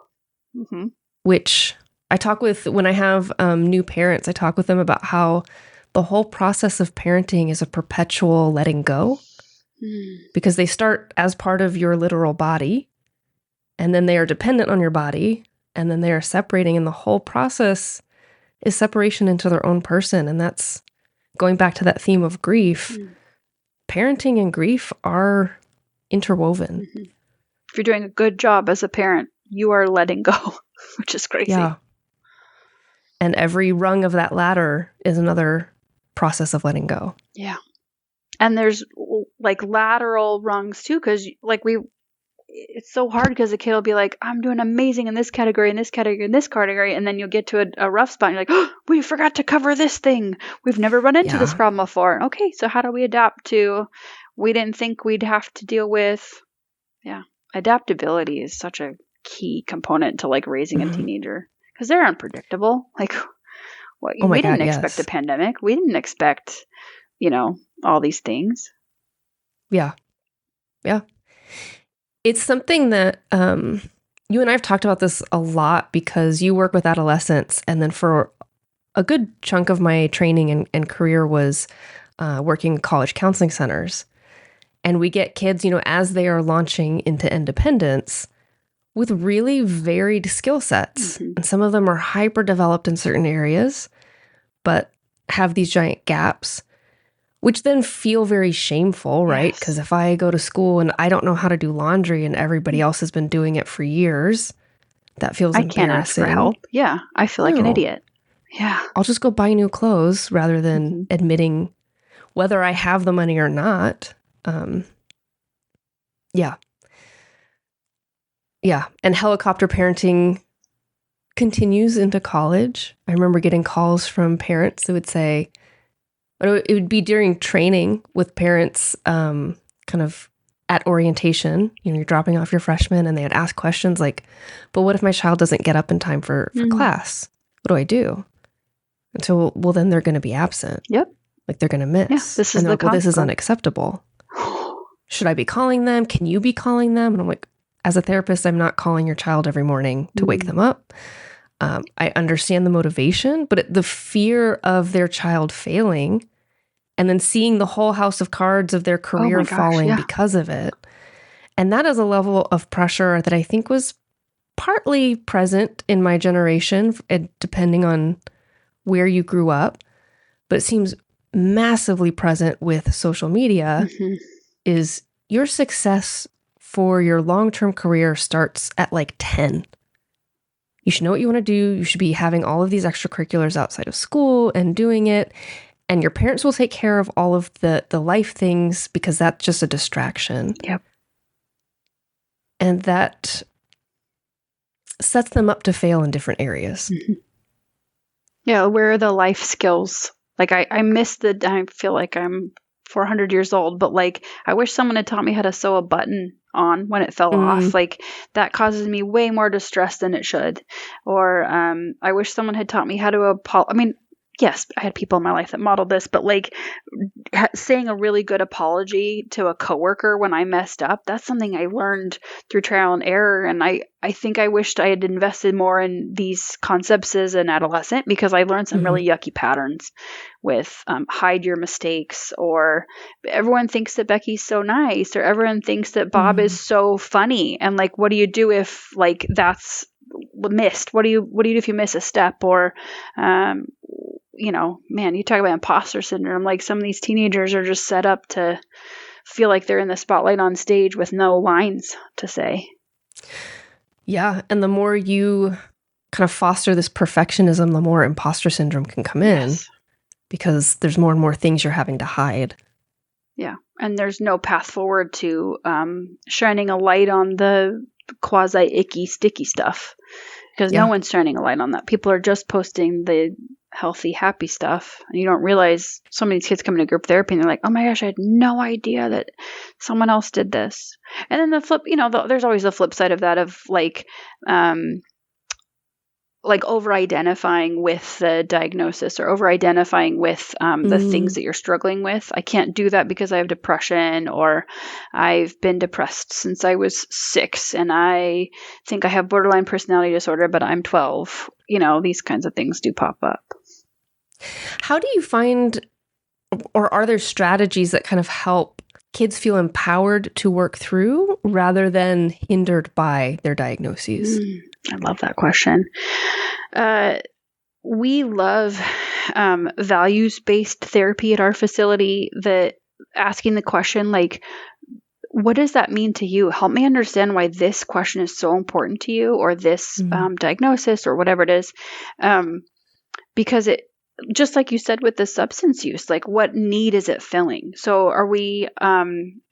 which I talk with when I have new parents. I talk with them about how the whole process of parenting is a perpetual letting go because they start as part of your literal body, and then they are dependent on your body, and then they are separating, and the whole process is separation into their own person. And that's going back to that theme of grief. Parenting and grief are interwoven. If you're doing a good job as a parent, you are letting go, which is crazy. Yeah. And every rung of that ladder is another process of letting go. Yeah. And there's like lateral rungs too, because like it's so hard because the kid will be like, I'm doing amazing in this category, in this category, in this category. And then you'll get to a rough spot and you're like, oh, we forgot to cover this thing. We've never run into this problem before. Okay, so how do we adapt to, we didn't think we'd have to deal with, adaptability is such a key component to like raising a teenager because they're unpredictable. Like, we didn't expect a pandemic. We didn't expect, all these things. Yeah. Yeah. It's something that you and I have talked about this a lot because you work with adolescents. And then for a good chunk of my training and career was working in college counseling centers. And we get kids, as they are launching into independence with really varied skill sets. And some of them are hyper developed in certain areas, but have these giant gaps, which then feel very shameful, right? Because if I go to school and I don't know how to do laundry and everybody else has been doing it for years, that feels embarrassing. I can't ask for help. Yeah, I feel like an idiot. Yeah. I'll just go buy new clothes rather than admitting whether I have the money or not. Yeah. And helicopter parenting continues into college. I remember getting calls from parents who would say, it would be during training with parents, kind of at orientation, you're dropping off your freshmen and they would ask questions like, but what if my child doesn't get up in time for class? What do I do? And so, well, then they're going to be absent. Yep. Like they're going to miss. Yeah, this is this is unacceptable. Should I be calling them? Can you be calling them? And I'm like, as a therapist, I'm not calling your child every morning to wake them up. I understand the motivation, but the fear of their child failing and then seeing the whole house of cards of their career falling because of it. And that is a level of pressure that I think was partly present in my generation, depending on where you grew up, but it seems massively present with social media, is your success for your long-term career starts at like 10. You should know what you want to do. You should be having all of these extracurriculars outside of school and doing it. And your parents will take care of all of the life things because that's just a distraction. Yep. And that sets them up to fail in different areas. Yeah, where are the life skills? Like I feel like I'm 400 years old, but like I wish someone had taught me how to sew a button on when it fell off. Like that causes me way more distress than it should. Or I wish someone had taught me how to yes, I had people in my life that modeled this, but like saying a really good apology to a coworker when I messed up, that's something I learned through trial and error. And I think I wished I had invested more in these concepts as an adolescent, because I learned some really yucky patterns with hide your mistakes, or everyone thinks that Becky's so nice, or everyone thinks that Bob is so funny. And like, what do you do if like that's missed? What do you do if you miss a step? Or man, you talk about imposter syndrome. Like, some of these teenagers are just set up to feel like they're in the spotlight on stage with no lines to say. Yeah. And the more you kind of foster this perfectionism, the more imposter syndrome can come in, because there's more and more things you're having to hide. Yeah. And there's no path forward to shining a light on the quasi-icky, sticky stuff, because no one's shining a light on that. People are just posting the healthy, happy stuff. And you don't realize so many kids come into group therapy and they're like, oh my gosh, I had no idea that someone else did this. And then the flip, there's always the flip side of that, of like over-identifying with the diagnosis, or over-identifying with the things that you're struggling with. I can't do that because I have depression, or I've been depressed since I was 6, and I think I have borderline personality disorder, but I'm 12. These kinds of things do pop up. How do you find, or are there strategies that kind of help kids feel empowered to work through rather than hindered by their diagnoses? I love that question. We love values-based therapy at our facility, that asking the question, like, what does that mean to you? Help me understand why this question is so important to you, or this diagnosis, or whatever it is. Because it, just like you said with the substance use, like, what need is it filling? So are we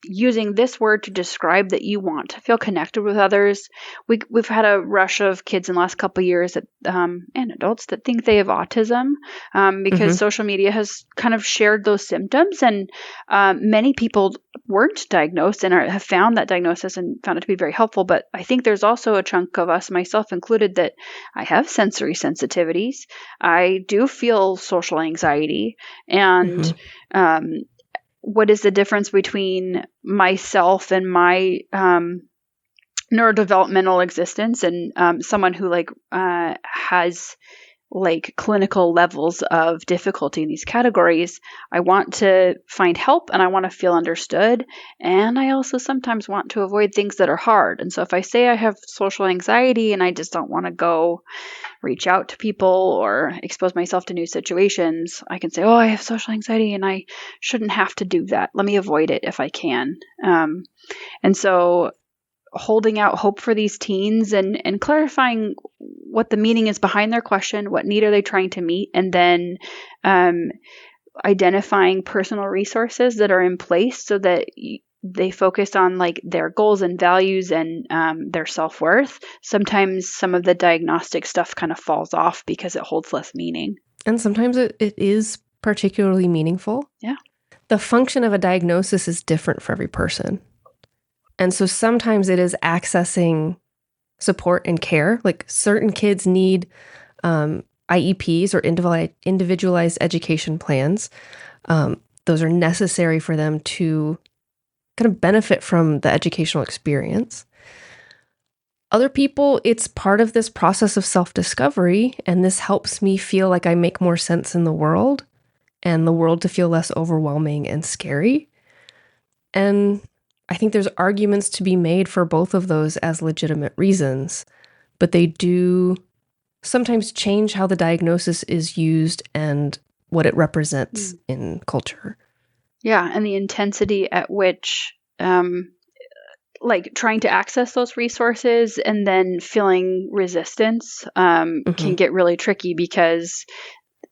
using this word to describe that you want to feel connected with others? We've had a rush of kids in the last couple of years that, and adults that think they have autism, because social media has kind of shared those symptoms, and many people weren't diagnosed and have found that diagnosis and found it to be very helpful. But I think there's also a chunk of us, myself included, that I have sensory sensitivities. I do feel social anxiety. And what is the difference between myself and my neurodevelopmental existence and someone who has like clinical levels of difficulty in these categories? I want to find help, and I want to feel understood. And I also sometimes want to avoid things that are hard. And so if I say I have social anxiety and I just don't want to go reach out to people or expose myself to new situations, I can say, oh, I have social anxiety and I shouldn't have to do that. Let me avoid it if I can. And so holding out hope for these teens and clarifying what the meaning is behind their question, what need are they trying to meet, and then identifying personal resources that are in place so that they focus on like their goals and values and their self-worth. Sometimes some of the diagnostic stuff kind of falls off because it holds less meaning. And sometimes it is particularly meaningful. Yeah. The function of a diagnosis is different for every person. And so sometimes it is accessing support and care. Like certain kids need IEPs or individualized education plans. Those are necessary for them to kind of benefit from the educational experience. Other people, it's part of this process of self-discovery, and this helps me feel like I make more sense in the world and the world to feel less overwhelming and scary. And I think there's arguments to be made for both of those as legitimate reasons, but they do sometimes change how the diagnosis is used and what it represents in culture. Yeah, and the intensity at which trying to access those resources and then feeling resistance can get really tricky, because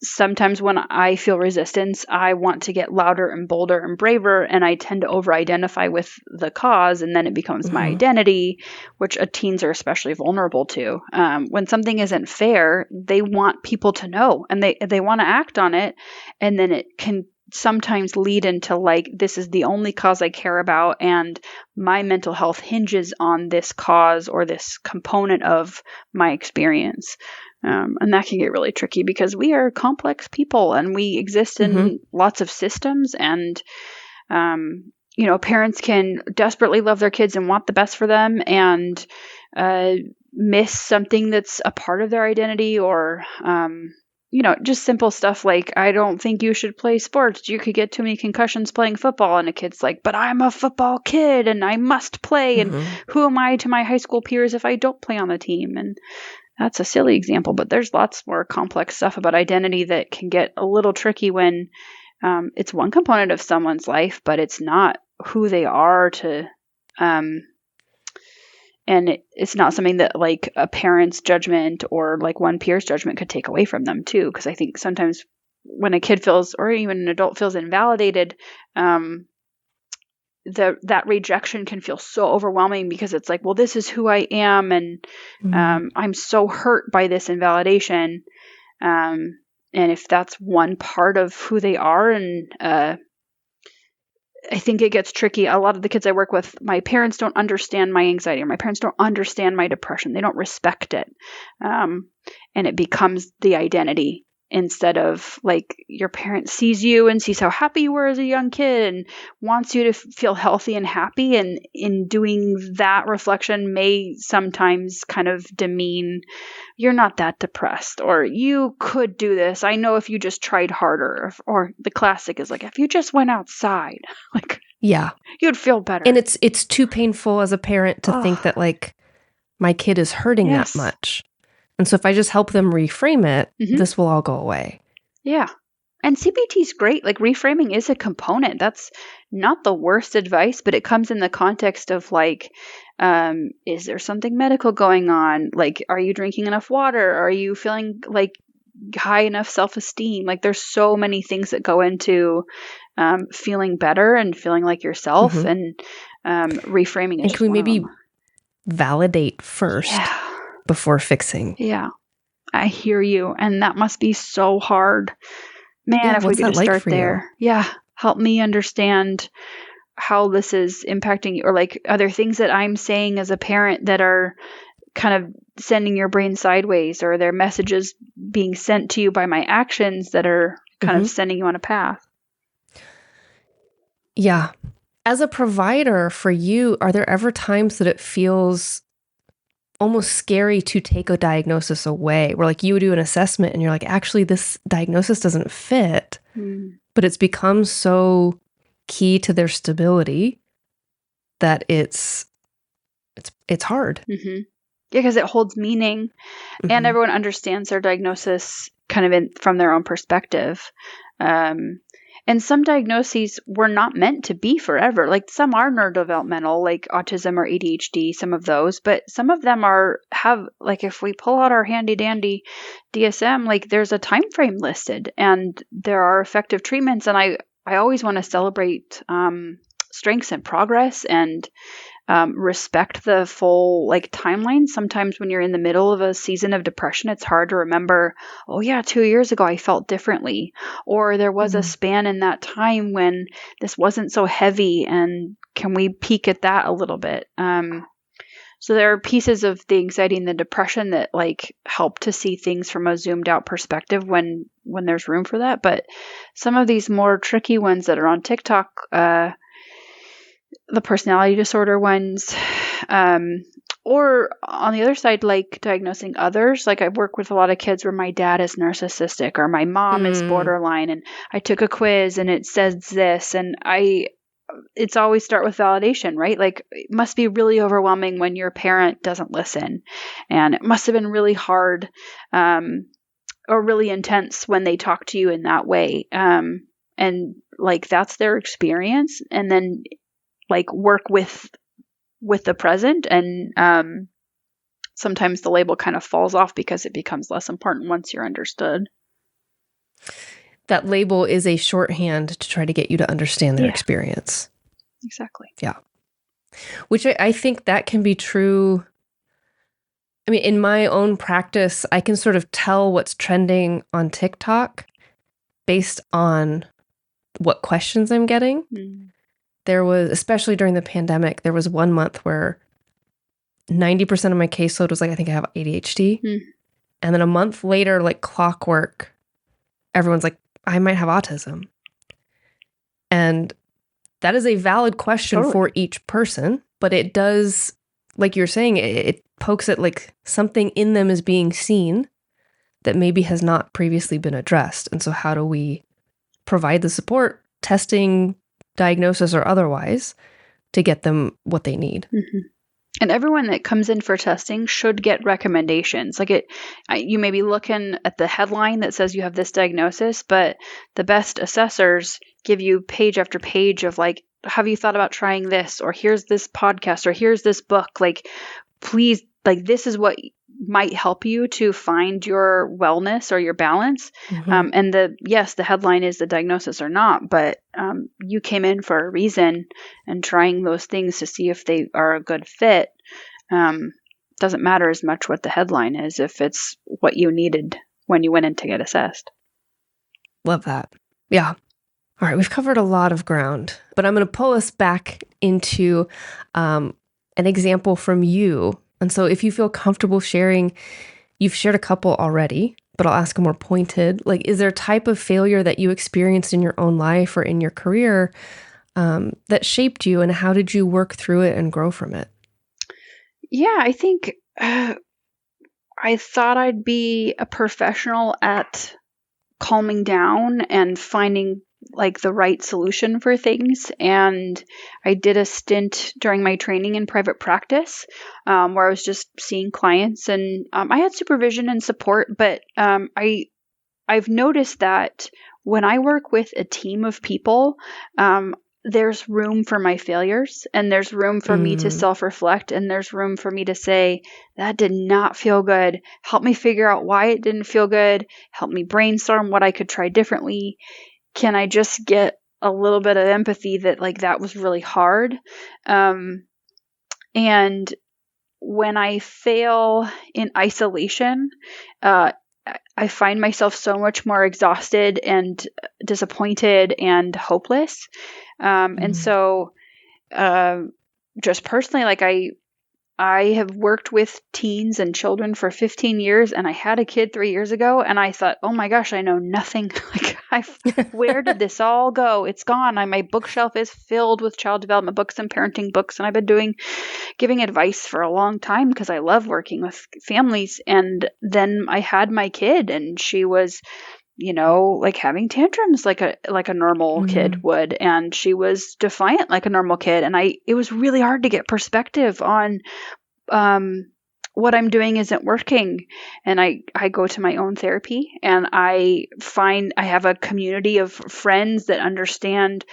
sometimes when I feel resistance, I want to get louder and bolder and braver, and I tend to over-identify with the cause, and then it becomes my identity, which teens are especially vulnerable to. When something isn't fair, they want people to know, and they want to act on it, and then it can sometimes lead into like, this is the only cause I care about, and my mental health hinges on this cause or this component of my experience. And that can get really tricky because we are complex people and we exist in lots of systems, and parents can desperately love their kids and want the best for them, and miss something that's a part of their identity, or just simple stuff like, I don't think you should play sports. You could get too many concussions playing football. And a kid's like, but I'm a football kid and I must play. And who am I to my high school peers if I don't play on the team? And that's a silly example, but there's lots more complex stuff about identity that can get a little tricky when it's one component of someone's life, but it's not who they are to, and it's not something that like a parent's judgment or like one peer's judgment could take away from them too. Because I think sometimes when a kid feels, or even an adult feels invalidated, that rejection can feel so overwhelming because it's like, well, this is who I am, and I'm so hurt by this invalidation. And if that's one part of who they are, and I think it gets tricky. A lot of the kids I work with, my parents don't understand my anxiety, or my parents don't understand my depression. They don't respect it. And it becomes the identity, instead of like your parent sees you and sees how happy you were as a young kid and wants you to feel healthy and happy. And in doing that, reflection may sometimes kind of demean, you're not that depressed, or you could do this. I know if you just tried harder. Or the classic is like, if you just went outside, like, yeah, you'd feel better. And it's too painful as a parent to think that like my kid is hurting that much. And so if I just help them reframe it, this will all go away. Yeah. And CBT is great. Like, reframing is a component. That's not the worst advice, but it comes in the context of like, is there something medical going on? Like, are you drinking enough water? Are you feeling like high enough self-esteem? Like, there's so many things that go into feeling better and feeling like yourself, and reframing. And can we maybe validate first? Yeah. Before fixing. Yeah, I hear you. And that must be so hard. Man, if we could just start there. Yeah, help me understand how this is impacting you, or like other things that I'm saying as a parent that are kind of sending your brain sideways, or their messages being sent to you by my actions that are kind of sending you on a path. Yeah. As a provider for you, are there ever times that it feels almost scary to take a diagnosis away, where like you would do an assessment and you're like, actually this diagnosis doesn't fit, but it's become so key to their stability that it's hard. Yeah, because it holds meaning, and everyone understands their diagnosis kind of from their own perspective. And some diagnoses were not meant to be forever. Like, some are neurodevelopmental, like autism or ADHD, some of those, but some of them have like, if we pull out our handy dandy DSM, like there's a time frame listed and there are effective treatments. And I always want to celebrate strengths and progress, and respect the full like timeline. Sometimes when you're in the middle of a season of depression, it's hard to remember, oh yeah, 2 years ago I felt differently, or there was a span in that time when this wasn't so heavy, and can we peek at that a little bit? So there are pieces of the anxiety and the depression that like help to see things from a zoomed out perspective when there's room for that. But some of these more tricky ones that are on TikTok, the personality disorder ones, or on the other side, like diagnosing others. Like, I work with a lot of kids where my dad is narcissistic, or my mom is borderline, and I took a quiz and it says this, and it's always start with validation, right? Like, it must be really overwhelming when your parent doesn't listen, and it must have been really hard, or really intense when they talk to you in that way. And like, that's their experience. And then like work with the present, and sometimes the label kind of falls off because it becomes less important once you're understood. That label is a shorthand to try to get you to understand their experience. Exactly. Yeah. Which I think that can be true. I mean, in my own practice, I can sort of tell what's trending on TikTok based on what questions I'm getting. Mm. There was, especially during the pandemic, there was 1 month where 90% of my caseload was like, I think I have ADHD. Mm. And then a month later, like clockwork, everyone's like, I might have autism. And that is a valid question for each person, but it does, like you're saying, it pokes at like something in them is being seen that maybe has not previously been addressed. And so how do we provide the support, testing, diagnosis, or otherwise, to get them what they need? Mm-hmm. And everyone that comes in for testing should get recommendations. Like you may be looking at the headline that says you have this diagnosis, but the best assessors give you page after page of like, have you thought about trying this? Or here's this podcast, or here's this book. Like, please, like, this is what might help you to find your wellness or your balance. Mm-hmm. And the headline is the diagnosis or not, but you came in for a reason, and trying those things to see if they are a good fit doesn't matter as much what the headline is if it's what you needed when you went in to get assessed. Love that. Yeah. All right, we've covered a lot of ground, but I'm going to pull us back into an example from you. And so if you feel comfortable sharing, you've shared a couple already, but I'll ask a more pointed, like, is there a type of failure that you experienced in your own life or in your career that shaped you, and how did you work through it and grow from it? Yeah, I think I thought I'd be a professional at calming down and finding like the right solution for things. And I did a stint during my training in private practice where I was just seeing clients, and I had supervision and support, but I've noticed that when I work with a team of people, there's room for my failures, and there's room for me to self-reflect, and there's room for me to say, that did not feel good. Help me figure out why it didn't feel good. Help me brainstorm what I could try differently. Can I just get a little bit of empathy that like that was really hard? And when I fail in isolation, I find myself so much more exhausted and disappointed and hopeless. And so just personally, like I have worked with teens and children for 15 years, and I had a kid 3 years ago, and I thought, oh my gosh, I know nothing. Where did this all go? It's gone. My bookshelf is filled with child development books and parenting books, and I've been giving advice for a long time because I love working with families. And then I had my kid, and she was, like having tantrums like a normal kid would, and she was defiant like a normal kid. And it was really hard to get perspective on what I'm doing isn't working. And I go to my own therapy, and I find I have a community of friends that understand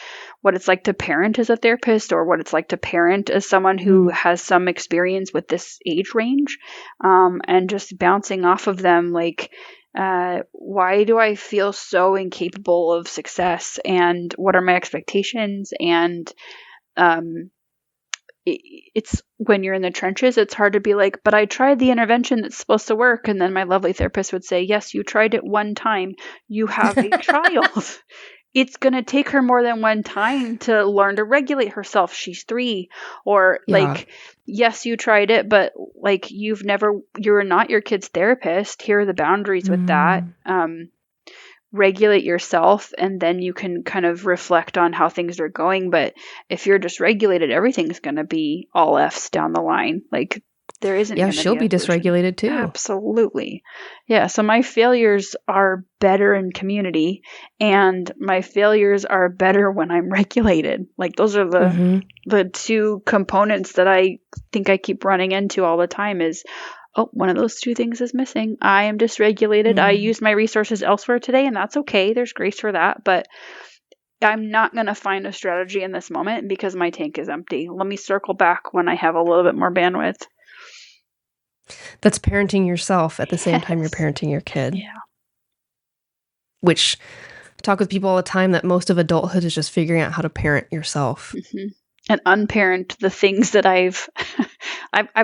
what it's like to parent as a therapist, or what it's like to parent as someone who has some experience with this age range, and just bouncing off of them, like, why do I feel so incapable of success, and what are my expectations? And it's when you're in the trenches, it's hard to be like, but I tried the intervention that's supposed to work. And then my lovely therapist would say, yes, you tried it one time. You have a child. It's going to take her more than one time to learn to regulate herself. She's 3. Or like, yes, you tried it, but like you're not your kid's therapist. Here are the boundaries with that. Regulate yourself, and then you can kind of reflect on how things are going. But if you're dysregulated, everything's going to be all F's down the line. Like there isn't. Yeah, she'll be dysregulated too. Absolutely. Yeah. So my failures are better in community, and my failures are better when I'm regulated. Like those are the two components that I think I keep running into all the time is, oh, one of those 2 things is missing. I am dysregulated. I used my resources elsewhere today, and that's okay. There's grace for that. But I'm not going to find a strategy in this moment because my tank is empty. Let me circle back when I have a little bit more bandwidth. That's parenting yourself at the same time you're parenting your kid. Yeah. Which I talk with people all the time that most of adulthood is just figuring out how to parent yourself. And unparent the things that I've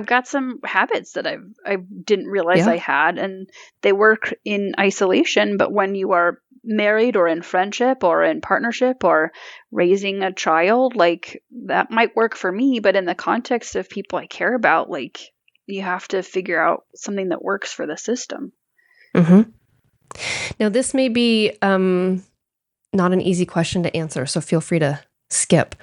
got some habits that I didn't realize I had, and they work in isolation. But when you are married or in friendship or in partnership or raising a child, like that might work for me, but in the context of people I care about, like you have to figure out something that works for the system. Mm-hmm. Now, this may be not an easy question to answer, so feel free to skip.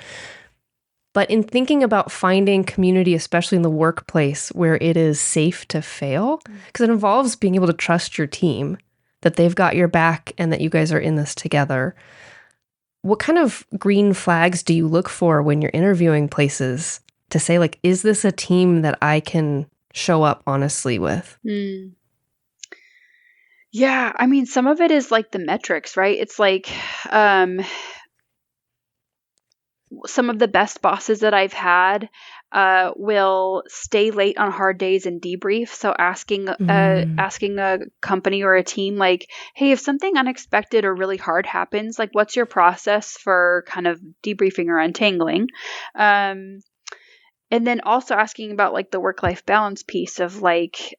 But in thinking about finding community, especially in the workplace where it is safe to fail, because it involves being able to trust your team, that they've got your back and that you guys are in this together. What kind of green flags do you look for when you're interviewing places to say, like, is this a team that I can show up honestly with? Yeah, I mean, some of it is like the metrics, right? It's like some of the best bosses that I've had will stay late on hard days and debrief. So asking a company or a team like, hey, if something unexpected or really hard happens, like what's your process for kind of debriefing or untangling? And then also asking about like the work-life balance piece of like,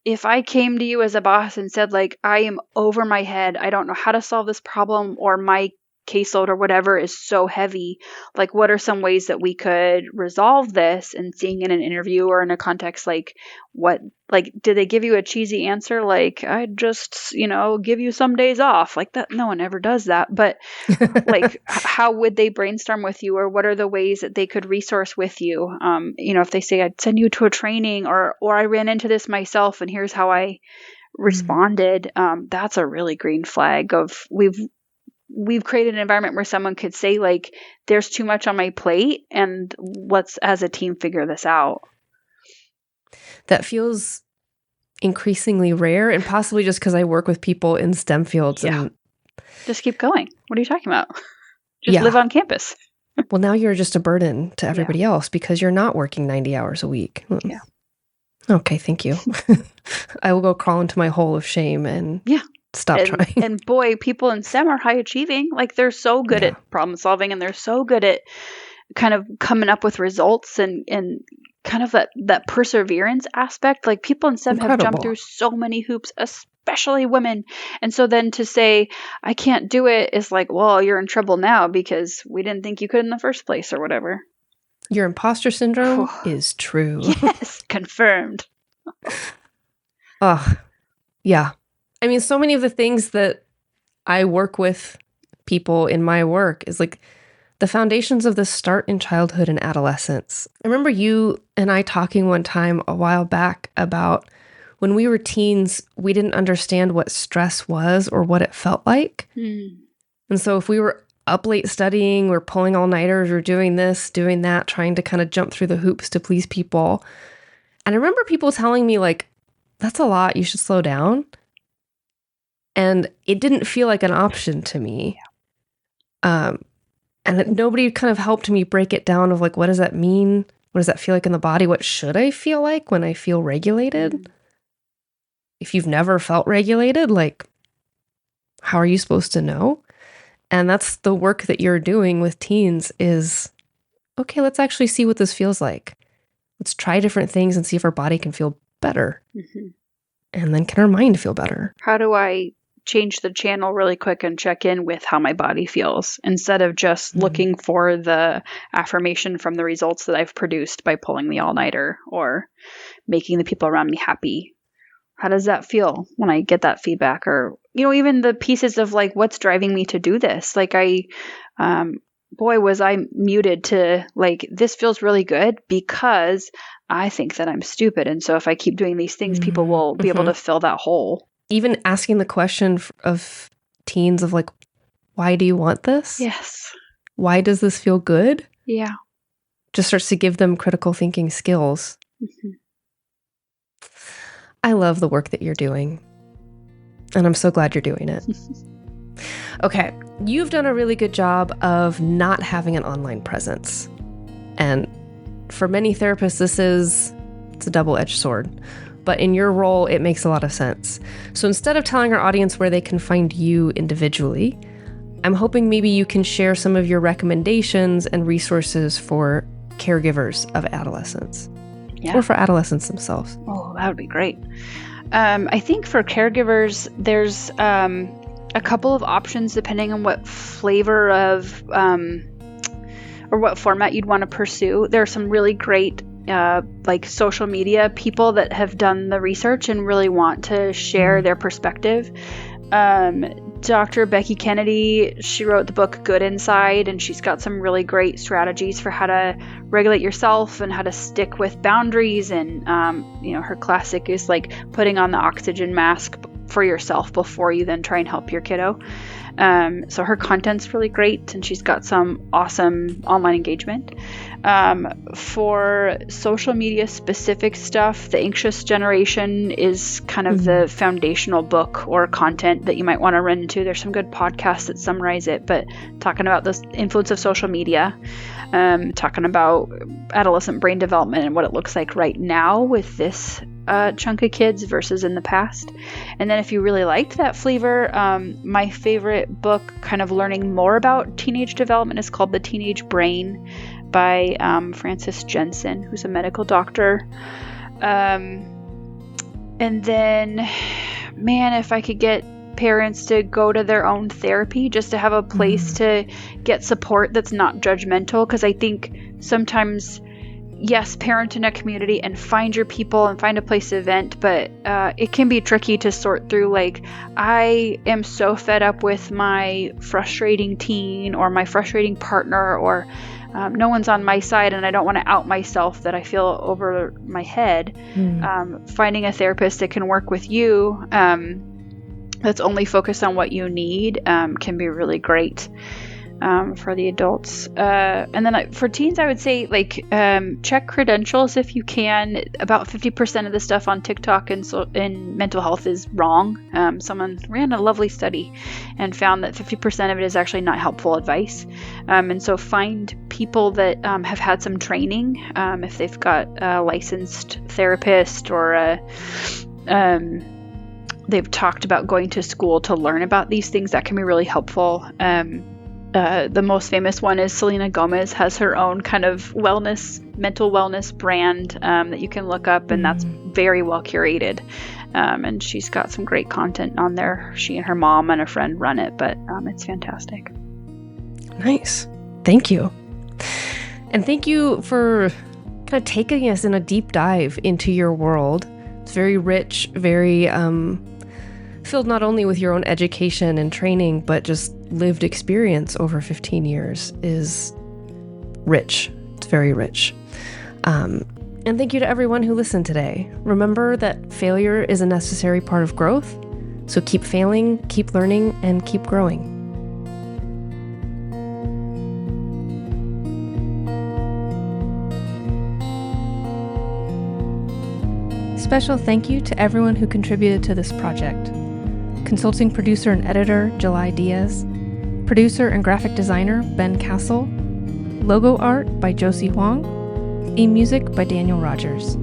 if I came to you as a boss and said like, I am over my head, I don't know how to solve this problem, or my caseload or whatever is so heavy, like what are some ways that we could resolve this? And seeing in an interview or in a context, like what, like, did they give you a cheesy answer? Like, I just, give you some days off, like that. No one ever does that. But like, how would they brainstorm with you, or what are the ways that they could resource with you? If they say I'd send you to a training, or I ran into this myself and here's how I responded. That's a really green flag of we've created an environment where someone could say like, there's too much on my plate and let's as a team figure this out. That feels increasingly rare, and possibly just because I work with people in STEM fields. Yeah. And just keep going. What are you talking about? Just live on campus. Well, now you're just a burden to everybody else because you're not working 90 hours a week. Yeah. Okay, thank you. I will go crawl into my hole of shame and stop trying. And boy, people in STEM are high achieving. Like they're so good at problem solving, and they're so good at kind of coming up with results and kind of that perseverance aspect. Like people in STEM have jumped through so many hoops, especially women. And so then to say, I can't do it is like, well, you're in trouble now because we didn't think you could in the first place or whatever. Your imposter syndrome is true. Yes, confirmed. Yeah. I mean, so many of the things that I work with people in my work is like the foundations of this start in childhood and adolescence. I remember you and I talking one time a while back about when we were teens, we didn't understand what stress was or what it felt like. And so if we were up late studying, we're pulling all-nighters, we're doing this, doing that, trying to kind of jump through the hoops to please people. And I remember people telling me like, that's a lot, you should slow down. And it didn't feel like an option to me. And nobody kind of helped me break it down of like, what does that mean? What does that feel like in the body? What should I feel like when I feel regulated? If you've never felt regulated, like, how are you supposed to know? And that's the work that you're doing with teens is, okay, let's actually see what this feels like. Let's try different things and see if our body can feel better. And then can our mind feel better? How do I change the channel really quick and check in with how my body feels instead of just looking for the affirmation from the results that I've produced by pulling the all-nighter or making the people around me happy? How does that feel when I get that feedback? Or, even the pieces of like, what's driving me to do this? Like was I muted to like, this feels really good because I think that I'm stupid. And so if I keep doing these things, people will be able to fill that hole. Even asking the question of teens of like, why do you want this? Yes. Why does this feel good? Yeah. Just starts to give them critical thinking skills. I love the work that you're doing. And I'm so glad you're doing it. Okay. You've done a really good job of not having an online presence. And for many therapists, it's a double-edged sword. But in your role, it makes a lot of sense. So instead of telling our audience where they can find you individually, I'm hoping maybe you can share some of your recommendations and resources for caregivers of adolescents. Or for adolescents themselves. Oh, that would be great. I think for caregivers, there's a couple of options depending on what flavor of or what format you'd want to pursue. There are some really great like social media people that have done the research and really want to share their perspective. Dr. Becky Kennedy, she wrote the book Good Inside, and she's got some really great strategies for how to regulate yourself and how to stick with boundaries. And, her classic is like putting on the oxygen mask for yourself before you then try and help your kiddo. So her content's really great, and she's got some awesome online engagement. For social media specific stuff, The Anxious Generation is kind of the foundational book or content that you might want to run into. There's some good podcasts that summarize it, but talking about the influence of social media, talking about adolescent brain development and what it looks like right now with this chunk of kids versus in the past. And then if you really liked that flavor, my favorite book kind of learning more about teenage development is called The Teenage Brain by Frances Jensen, who's a medical doctor. And then, man, if I could get parents to go to their own therapy, just to have a place to get support that's not judgmental, because I think sometimes, yes, parent in a community and find your people and find a place to vent, but it can be tricky to sort through, like, I am so fed up with my frustrating teen or my frustrating partner, or no one's on my side and I don't want to out myself that I feel over my head. Finding a therapist that can work with you that's only focused on what you need can be really great. For the adults. And then for teens, I would say, like, check credentials if you can. About 50% of the stuff on TikTok and mental health is wrong. Someone ran a lovely study and found that 50% of it is actually not helpful advice. And so find people that have had some training, if they've got a licensed therapist or they've talked about going to school to learn about these things. That can be really helpful. The most famous one is Selena Gomez has her own kind of mental wellness brand that you can look up, and that's very well curated. And she's got some great content on there. She and her mom and a friend run it, but it's fantastic. Nice. Thank you. And thank you for kind of taking us in a deep dive into your world. It's very rich, very filled not only with your own education and training, but just lived experience over 15 years is rich. It's very rich. And thank you to everyone who listened today. Remember that failure is a necessary part of growth. So keep failing, keep learning, and keep growing. Special thank you to everyone who contributed to this project. Consulting producer and editor, July Diaz. Producer and graphic designer, Ben Castle. Logo art by Josie Huang. Theme music by Daniel Rogers.